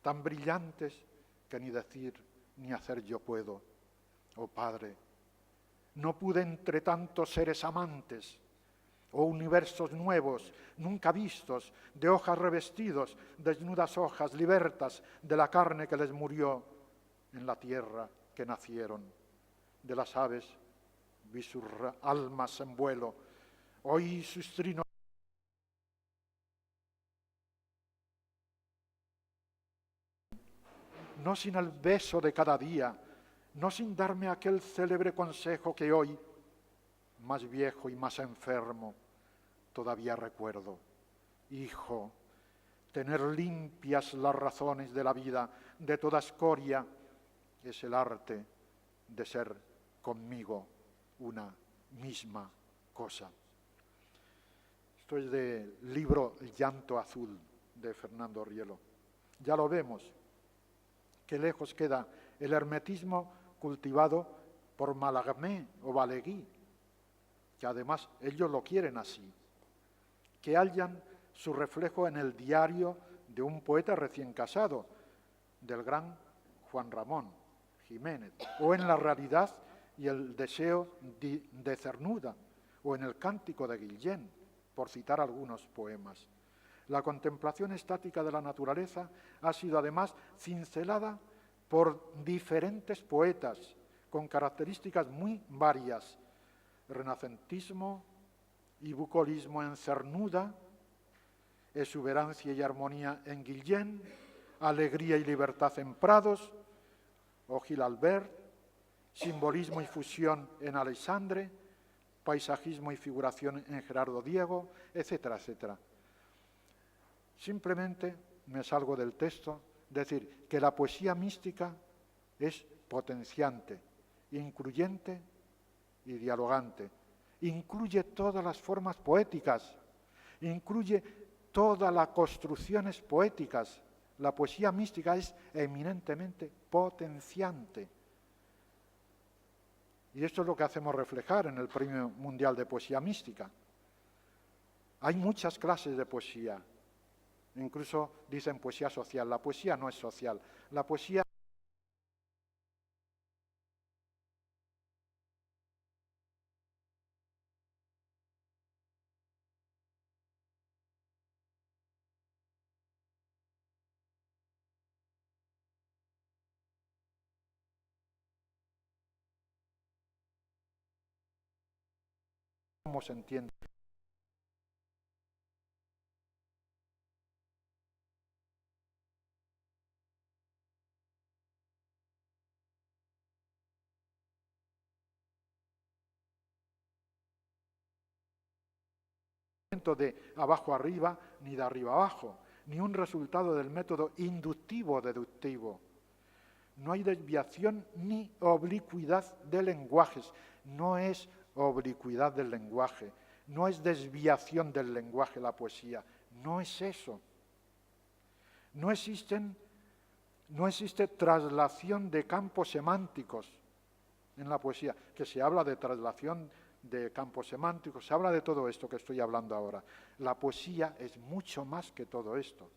Speaker 2: tan brillantes, que ni decir ni hacer yo puedo. Oh Padre, no pude entre tantos seres amantes, oh universos nuevos, nunca vistos, de hojas revestidos, desnudas hojas, libertas de la carne que les murió en la tierra que nacieron. De las aves vi sus almas en vuelo, oí sus trinos. No sin el beso de cada día, no sin darme aquel célebre consejo que hoy, más viejo y más enfermo, todavía recuerdo. Hijo, tener limpias las razones de la vida, de toda escoria, es el arte de ser conmigo una misma cosa. Esto es del libro El llanto azul de Fernando Rielo. Ya lo vemos, que lejos queda el hermetismo cultivado por Mallarmé o Valéry, que además ellos lo quieren así, que hallan su reflejo en el diario de un poeta recién casado, del gran Juan Ramón Jiménez, o en la realidad y el deseo de Cernuda, o en el Cántico de Guillén, por citar algunos poemas. La contemplación estática de la naturaleza ha sido además cincelada por diferentes poetas con características muy varias: renacentismo y bucolismo en Cernuda, exuberancia y armonía en Guillén, alegría y libertad en Prados o Gil Albert, simbolismo y fusión en Alexandre, paisajismo y figuración en Gerardo Diego, etcétera, etcétera. Simplemente me salgo del texto, decir que la poesía mística es potenciante, incluyente y dialogante. Incluye todas las formas poéticas, incluye todas las construcciones poéticas. La poesía mística es eminentemente potenciante. Y esto es lo que hacemos reflejar en el Premio Mundial de Poesía Mística. Hay muchas clases de poesía. Incluso dicen poesía social. La poesía no es social. La poesía cómo se entiende. De abajo arriba ni de arriba abajo, ni un resultado del método inductivo-deductivo. No hay desviación ni oblicuidad de lenguajes. No es oblicuidad del lenguaje, no es desviación del lenguaje la poesía, no es eso. No existe traslación de campos semánticos en la poesía, que se habla de traslación de campos semánticos, se habla de todo esto que estoy hablando ahora. La poesía es mucho más que todo esto.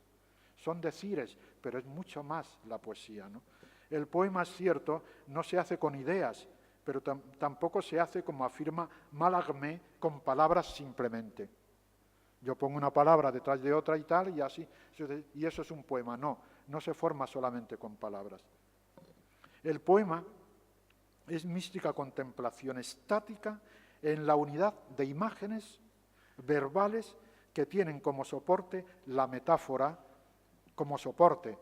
Speaker 2: Son decires, pero es mucho más la poesía, ¿no? El poema, es cierto, no se hace con ideas, pero tampoco se hace, como afirma Mallarmé, con palabras simplemente. Yo pongo una palabra detrás de otra y tal, y así, y eso es un poema. No, no se forma solamente con palabras. El poema es mística contemplación estática en la unidad de imágenes verbales que tienen como soporte la metáfora, como soporte.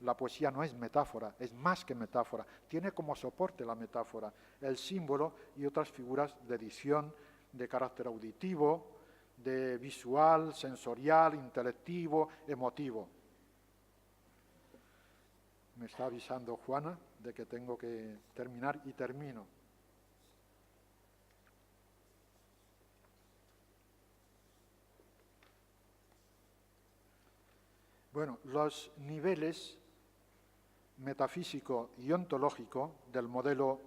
Speaker 2: La poesía no es metáfora, es más que metáfora, tiene como soporte la metáfora, el símbolo y otras figuras de edición de carácter auditivo, de visual, sensorial, intelectivo, emotivo. Me está avisando Juana de que tengo que terminar y termino. Bueno, los niveles metafísico y ontológico del modelo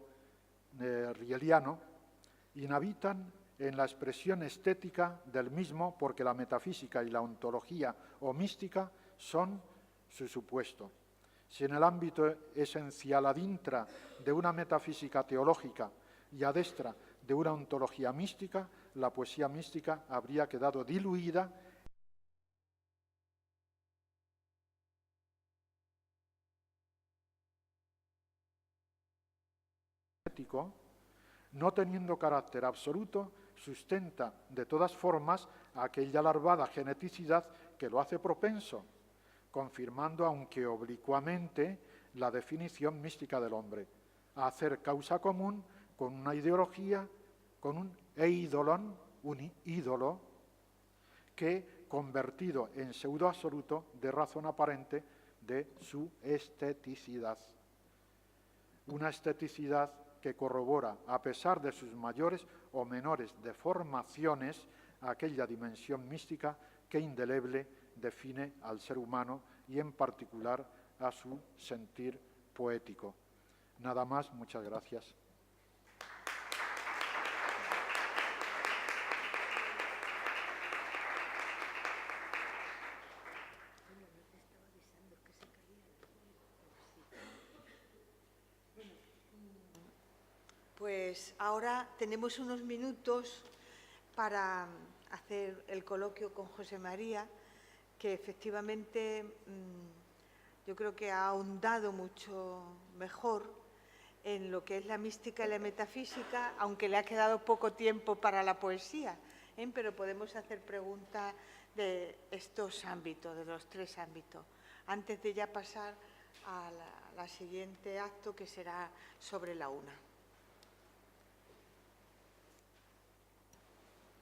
Speaker 2: rieliano inhabitan en la expresión estética del mismo, porque la metafísica y la ontología o mística son su supuesto. Si en el ámbito esencial adintra de una metafísica teológica y adestra de una ontología mística, la poesía mística habría quedado diluida no teniendo carácter absoluto, sustenta de todas formas aquella larvada geneticidad que lo hace propenso, confirmando, aunque oblicuamente, la definición mística del hombre, a hacer causa común con una ideología, con un eidolon, un ídolo, que, convertido en pseudo-absoluto de razón aparente de su esteticidad. Una esteticidad que corrobora, a pesar de sus mayores o menores deformaciones, aquella dimensión mística que indeleble define al ser humano y en particular a su sentir poético. Nada más, muchas gracias.
Speaker 1: Pues ahora tenemos unos minutos para hacer el coloquio con José María, que efectivamente yo creo que ha ahondado mucho mejor en lo que es la mística y la metafísica, aunque le ha quedado poco tiempo para la poesía, pero podemos hacer preguntas de estos ámbitos, de los tres ámbitos, antes de ya pasar a la siguiente acto, que será sobre la una.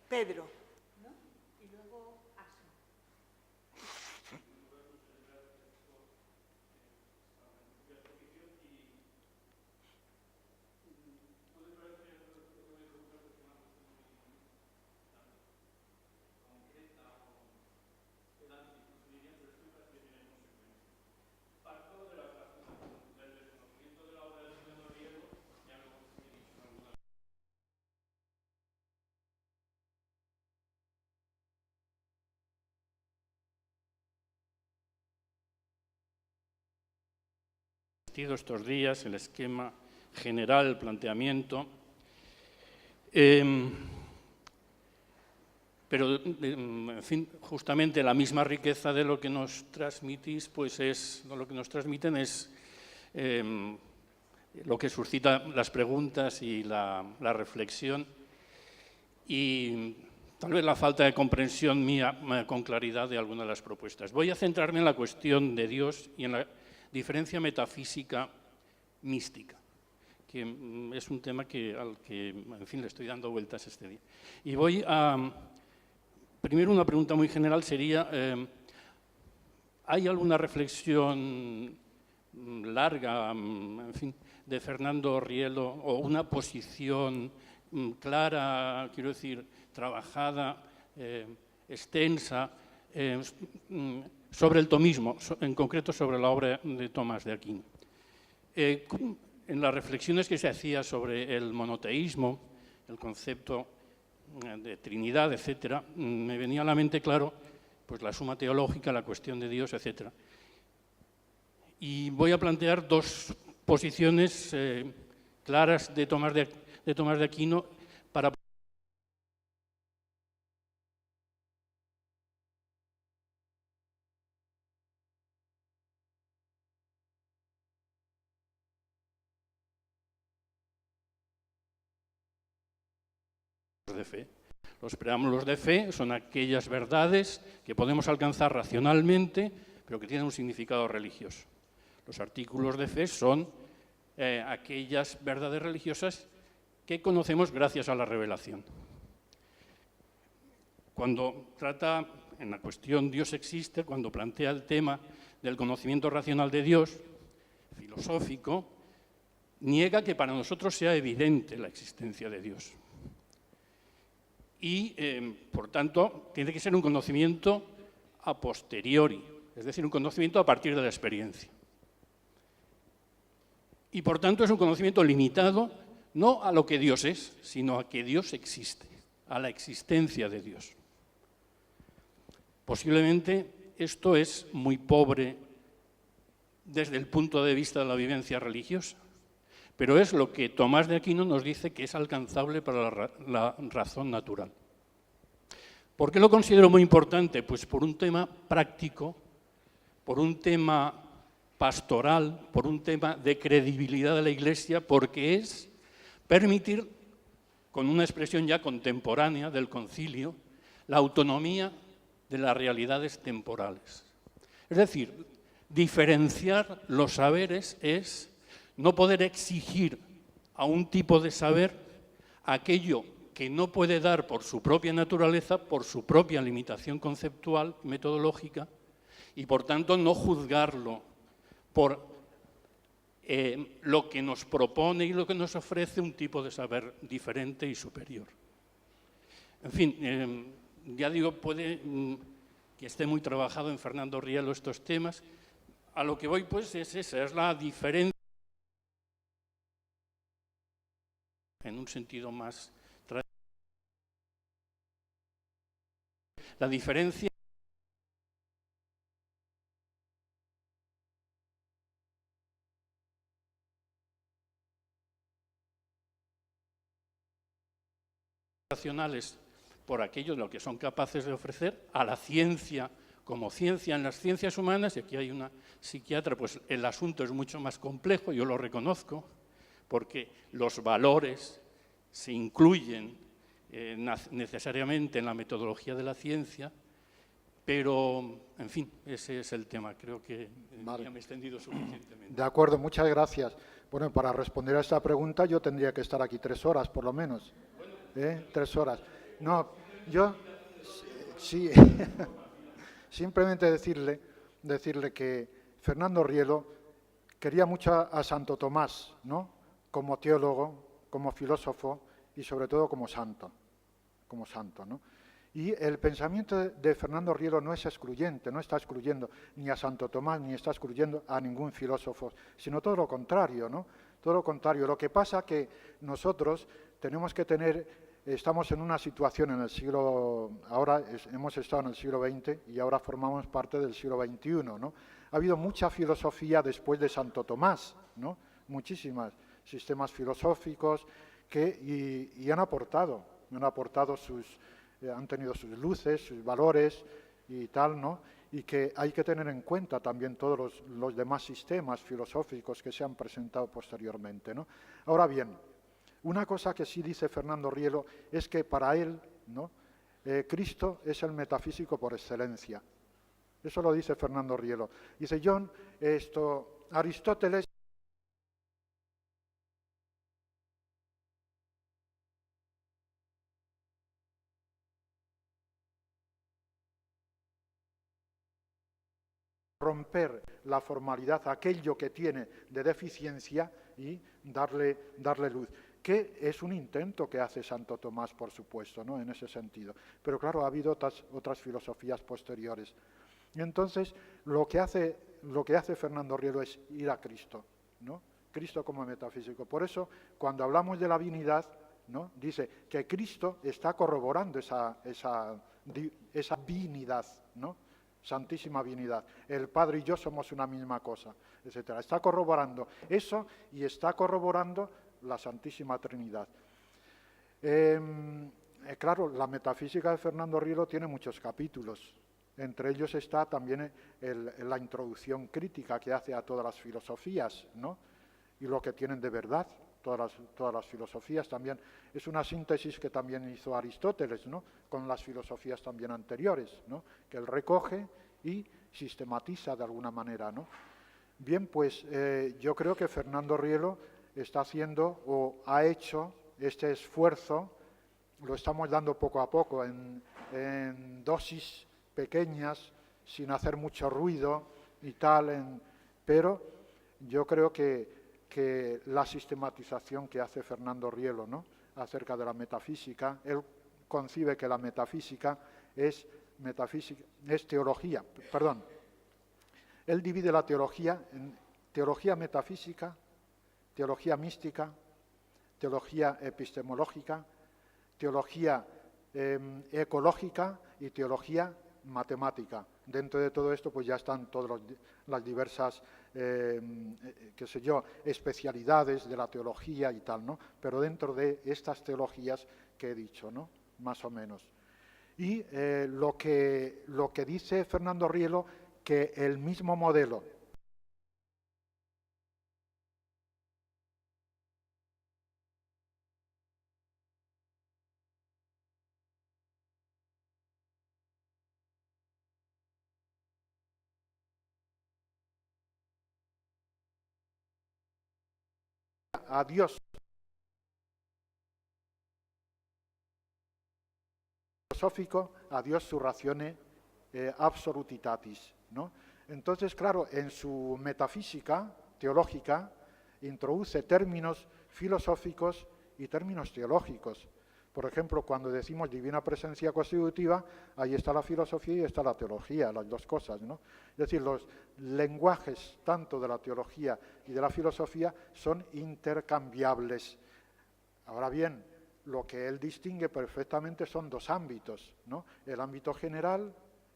Speaker 1: Pedro, ¿no? Y luego Asun.
Speaker 3: Estos días, el esquema general, el planteamiento, pero, en fin, justamente la misma riqueza de lo que nos transmitís, pues lo que nos transmiten es lo que suscita las preguntas y la reflexión, y tal vez la falta de comprensión mía con claridad de algunas de las propuestas. Voy a centrarme en la cuestión de Dios y en la diferencia metafísica mística, que es un tema al que, en fin, le estoy dando vueltas este día. Y voy a... Primero, una pregunta muy general sería, ¿hay alguna reflexión larga, en fin, de Fernando Rielo, o una posición clara, quiero decir, trabajada, extensa, sobre el tomismo, en concreto sobre la obra de Tomás de Aquino? En las reflexiones que se hacía sobre el monoteísmo, el concepto de Trinidad, etcétera, me venía a la mente, claro, pues la suma teológica, la cuestión de Dios, etcétera. Y voy a plantear dos posiciones claras de Tomás de Aquino para de fe. Los preámbulos de fe son aquellas verdades que podemos alcanzar racionalmente, pero que tienen un significado religioso. Los artículos de fe son aquellas verdades religiosas que conocemos gracias a la revelación. Cuando trata, en la cuestión Dios existe, cuando plantea el tema del conocimiento racional de Dios, filosófico, niega que para nosotros sea evidente la existencia de Dios. Y, por tanto, tiene que ser un conocimiento a posteriori, es decir, un conocimiento a partir de la experiencia. Y, por tanto, es un conocimiento limitado no a lo que Dios es, sino a que Dios existe, a la existencia de Dios. Posiblemente esto es muy pobre desde el punto de vista de la vivencia religiosa, pero es lo que Tomás de Aquino nos dice que es alcanzable para la razón natural. ¿Por qué lo considero muy importante? Pues por un tema práctico, por un tema pastoral, por un tema de credibilidad de la Iglesia, porque es permitir, con una expresión ya contemporánea del concilio, la autonomía de las realidades temporales. Es decir, diferenciar los saberes es no poder exigir a un tipo de saber aquello que no puede dar por su propia naturaleza, por su propia limitación conceptual, metodológica, y por tanto no juzgarlo por lo que nos propone y lo que nos ofrece un tipo de saber diferente y superior. En fin, ya digo, puede que esté muy trabajado en Fernando Rielo estos temas. A lo que voy, pues, es esa, es la diferencia, en un sentido más tradicional, la diferencia racionales por aquello de lo que son capaces de ofrecer, a la ciencia como ciencia en las ciencias humanas, y aquí hay una psiquiatra, pues el asunto es mucho más complejo, yo lo reconozco, porque los valores se incluyen necesariamente en la metodología de la ciencia, pero, en fin, ese es el tema. Creo que
Speaker 2: vale.
Speaker 3: Ya me he extendido suficientemente.
Speaker 2: De acuerdo, muchas gracias. Bueno, para responder a esta pregunta yo tendría que estar aquí 3 horas, por lo menos. 3 horas. No, yo sí, simplemente decirle que Fernando Rielo quería mucho a Santo Tomás, ¿no? Como teólogo, como filósofo y sobre todo como santo, ¿no? Y el pensamiento de Fernando Rielo no es excluyente, no está excluyendo ni a Santo Tomás ni está excluyendo a ningún filósofo, sino todo lo contrario, ¿no? Todo lo contrario. Lo que pasa que nosotros tenemos que estamos en una situación en el siglo, hemos estado en el siglo XX y ahora formamos parte del siglo XXI, ¿no? Ha habido mucha filosofía después de Santo Tomás, ¿no? Muchísimas sistemas filosóficos y han aportado han tenido sus luces, sus valores y tal, ¿no? Y que hay que tener en cuenta también todos los demás sistemas filosóficos que se han presentado posteriormente, ¿no? Ahora bien, una cosa que sí dice Fernando Rielo es que para él, ¿no? Cristo es el metafísico por excelencia. Eso lo dice Fernando Rielo. Dice Aristóteles romper la formalidad, aquello que tiene de deficiencia y darle luz, que es un intento que hace Santo Tomás, por supuesto, ¿no? En ese sentido. Pero claro, ha habido otras filosofías posteriores. Y entonces lo que hace Fernando Rielo es ir a Cristo, ¿no? Cristo como metafísico. Por eso, cuando hablamos de la divinidad, ¿no? Dice que Cristo está corroborando esa divinidad, ¿no? Santísima Divinidad. El Padre y yo somos una misma cosa, etcétera. Está corroborando eso y está corroborando la Santísima Trinidad. Claro, la metafísica de Fernando Rielo tiene muchos capítulos. Entre ellos está también la introducción crítica que hace a todas las filosofías, ¿no? Y lo que tienen de verdad todas las filosofías también. Es una síntesis que también hizo Aristóteles, ¿no? Con las filosofías también anteriores, ¿no? Que él recoge y sistematiza de alguna manera, ¿no? Bien, pues yo creo que Fernando Rielo está haciendo o ha hecho este esfuerzo, lo estamos dando poco a poco, en dosis pequeñas, sin hacer mucho ruido y tal, pero yo creo que la sistematización que hace Fernando Rielo, ¿no? Acerca de la metafísica, él concibe que la metafísica es teología, perdón. Él divide la teología en teología metafísica, teología mística, teología epistemológica, teología ecológica y teología matemática. Dentro de todo esto pues ya están todas las diversas especialidades de la teología y tal, ¿no? Pero dentro de estas teologías que he dicho, ¿no? Más o menos. Y lo que dice Fernando Rielo, que el mismo modelo a Dios filosófico, a Dios su ratione absolutitatis, ¿no? Entonces, claro, en su metafísica teológica introduce términos filosóficos y términos teológicos. Por ejemplo, cuando decimos divina presencia constitutiva, ahí está la filosofía y está la teología, las dos cosas, ¿no? Es decir, los lenguajes tanto de la teología y de la filosofía son intercambiables. Ahora bien, lo que él distingue perfectamente son dos ámbitos, ¿no? El ámbito general,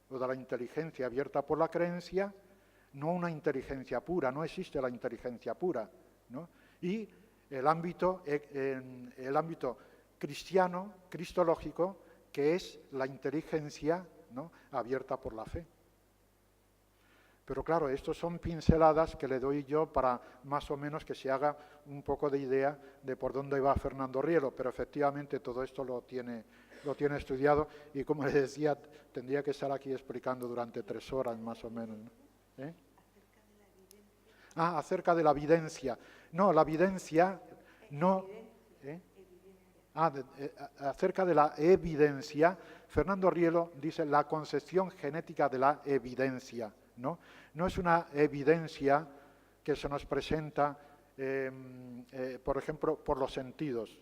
Speaker 2: lo de la inteligencia abierta por la creencia, no una inteligencia pura, no existe la inteligencia pura, ¿no? Y el ámbito cristiano, cristológico, que es la inteligencia, ¿no?, abierta por la fe. Pero claro, estos son pinceladas que le doy yo para más o menos que se haga un poco de idea de por dónde va Fernando Rielo, pero efectivamente todo esto lo tiene estudiado y, como le decía, tendría que estar aquí explicando durante 3 horas más o menos, ¿no? Acerca de la evidencia. No, la evidencia no... acerca de la evidencia, Fernando Rielo dice la concepción genética de la evidencia, ¿no? No es una evidencia que se nos presenta, por ejemplo, por los sentidos.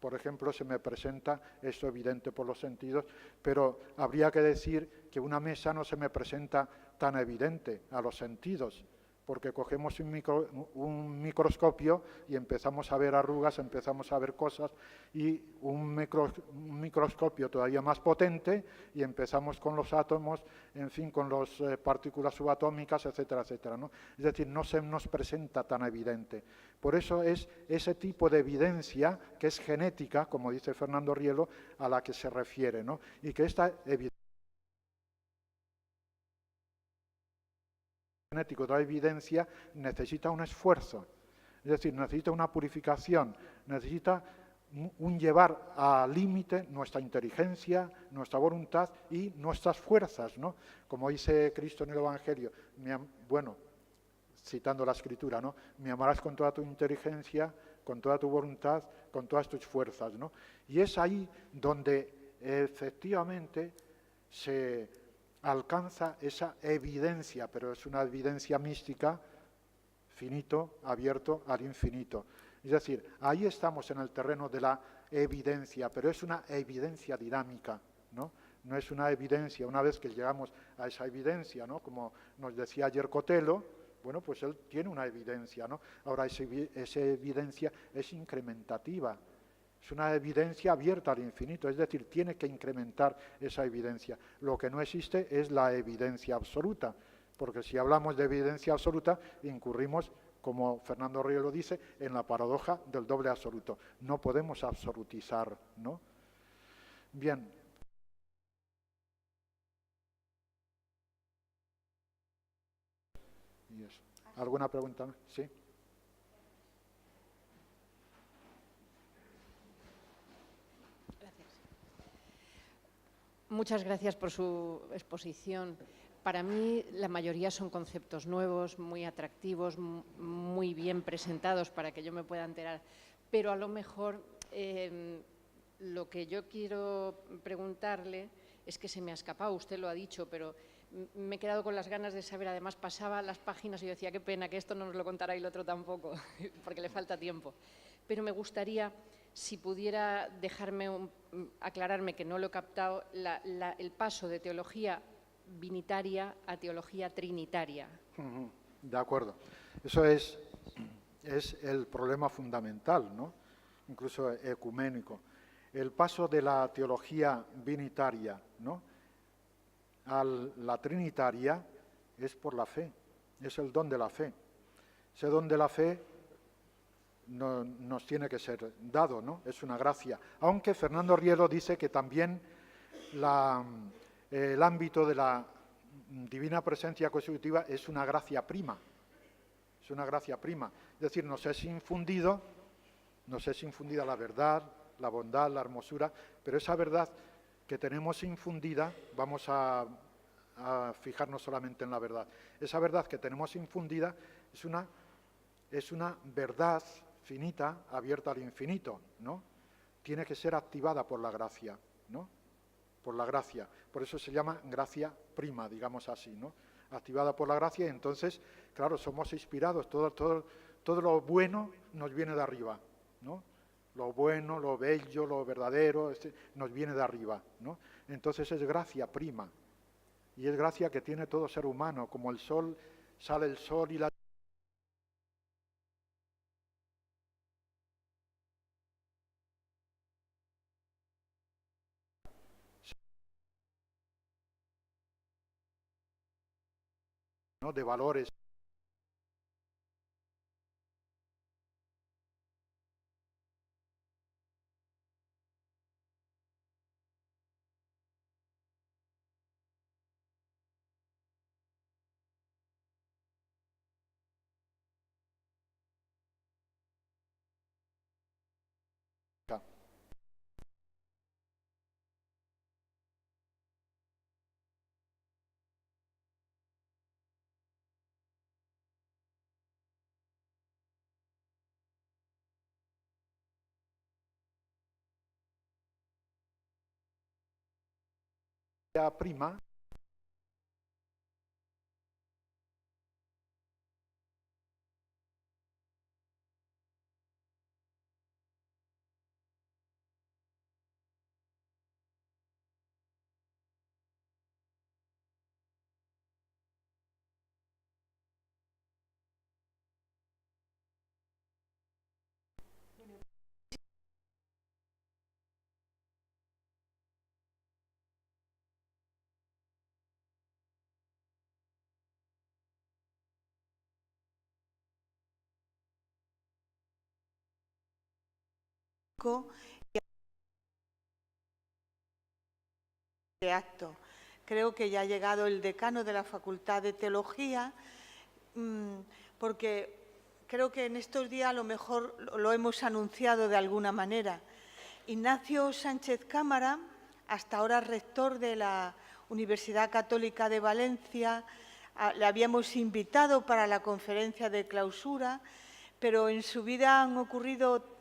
Speaker 2: Por ejemplo, se me presenta esto evidente por los sentidos, pero habría que decir que una mesa no se me presenta tan evidente a los sentidos, porque cogemos un microscopio y empezamos a ver arrugas, empezamos a ver cosas, y un microscopio todavía más potente, y empezamos con los átomos, en fin, con las partículas subatómicas, etcétera, etcétera, ¿no? Es decir, no se nos presenta tan evidente. Por eso es ese tipo de evidencia que es genética, como dice Fernando Rielo, a la que se refiere, ¿no? Y que esta evidencia genético de la evidencia necesita un esfuerzo, es decir, necesita una purificación, necesita un llevar al límite nuestra inteligencia, nuestra voluntad y nuestras fuerzas, ¿no? Como dice Cristo en el Evangelio, citando la Escritura, ¿no? Me amarás con toda tu inteligencia, con toda tu voluntad, con todas tus fuerzas, ¿no? Y es ahí donde efectivamente se alcanza esa evidencia, pero es una evidencia mística, finito, abierto al infinito. Es decir, ahí estamos en el terreno de la evidencia, pero es una evidencia dinámica, ¿no? No es una evidencia, una vez que llegamos a esa evidencia, ¿no?, como nos decía ayer Cotelo, bueno, pues él tiene una evidencia, ¿no? Ahora esa evidencia es incrementativa, es una evidencia abierta al infinito, es decir, tiene que incrementar esa evidencia. Lo que no existe es la evidencia absoluta, porque si hablamos de evidencia absoluta, incurrimos, como Fernando Rielo dice, en la paradoja del doble absoluto. No podemos absolutizar, ¿no? Bien. Y eso. ¿Alguna pregunta? ¿Sí?
Speaker 4: Muchas gracias por su exposición. Para mí, la mayoría son conceptos nuevos, muy atractivos, muy bien presentados para que yo me pueda enterar. Pero a lo mejor lo que yo quiero preguntarle es que se me ha escapado, usted lo ha dicho, pero me he quedado con las ganas de saber. Además, pasaba las páginas y yo decía, qué pena que esto no nos lo contará y el otro tampoco, porque le falta tiempo. Pero me gustaría, si pudiera aclararme, que no lo he captado, el paso de teología binitaria a teología trinitaria.
Speaker 2: De acuerdo. Eso es el problema fundamental, ¿no? Incluso ecuménico. El paso de la teología binitaria, ¿no?, a la trinitaria es por la fe, es el don de la fe. Ese don de la fe nos tiene que ser dado, ¿no? Es una gracia. Aunque Fernando Rielo dice que también el ámbito de la divina presencia constitutiva es una gracia prima. Es una gracia prima. Es decir, nos es infundida la verdad, la bondad, la hermosura, pero esa verdad que tenemos infundida, vamos a fijarnos solamente en la verdad. Esa verdad que tenemos infundida es una verdad finita, abierta al infinito, ¿no? Tiene que ser activada por la gracia, ¿no? Por la gracia. Por eso se llama gracia prima, digamos así, ¿no? Activada por la gracia, y entonces, claro, somos inspirados. Todo lo bueno nos viene de arriba, ¿no? Lo bueno, lo bello, lo verdadero, nos viene de arriba, ¿no? Entonces es gracia prima. Y es gracia que tiene todo ser humano, como el sol, sale el sol y la... ¿no?, de valores. prima
Speaker 1: de acto. Creo que ya ha llegado el decano de la Facultad de Teología, porque creo que en estos días a lo mejor lo hemos anunciado de alguna manera. Ignacio Sánchez Cámara, hasta ahora rector de la Universidad Católica de Valencia, le habíamos invitado para la conferencia de clausura, pero en su vida han ocurrido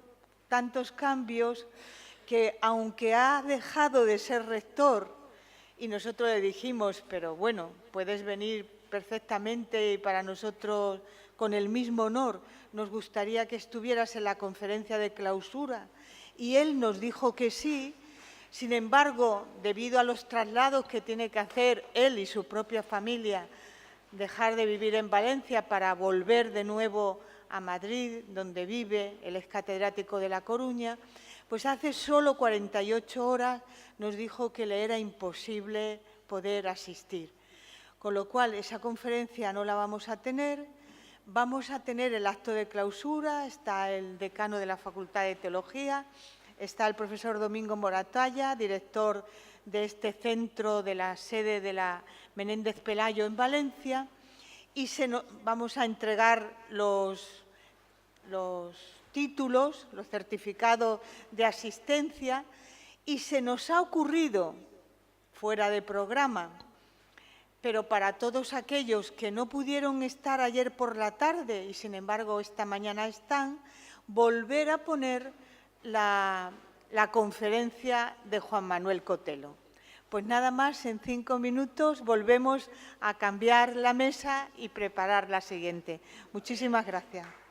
Speaker 1: tantos cambios que, aunque ha dejado de ser rector, y nosotros le dijimos, pero bueno, puedes venir perfectamente y para nosotros con el mismo honor, nos gustaría que estuvieras en la conferencia de clausura. Y él nos dijo que sí. Sin embargo, debido a los traslados que tiene que hacer él y su propia familia, dejar de vivir en Valencia para volver de nuevo a Madrid, donde vive, él es catedrático de La Coruña, pues hace solo 48 horas nos dijo que le era imposible poder asistir. Con lo cual, esa conferencia no la vamos a tener. Vamos a tener el acto de clausura, está el decano de la Facultad de Teología, está el profesor Domingo Moratalla, director de este centro de la sede de la Menéndez Pelayo en Valencia, y vamos a entregar los títulos, los certificados de asistencia, y se nos ha ocurrido, fuera de programa, pero para todos aquellos que no pudieron estar ayer por la tarde y, sin embargo, esta mañana están, volver a poner la conferencia de Juan Manuel Cotelo. Pues nada más, en 5 minutos volvemos a cambiar la mesa y preparar la siguiente. Muchísimas gracias.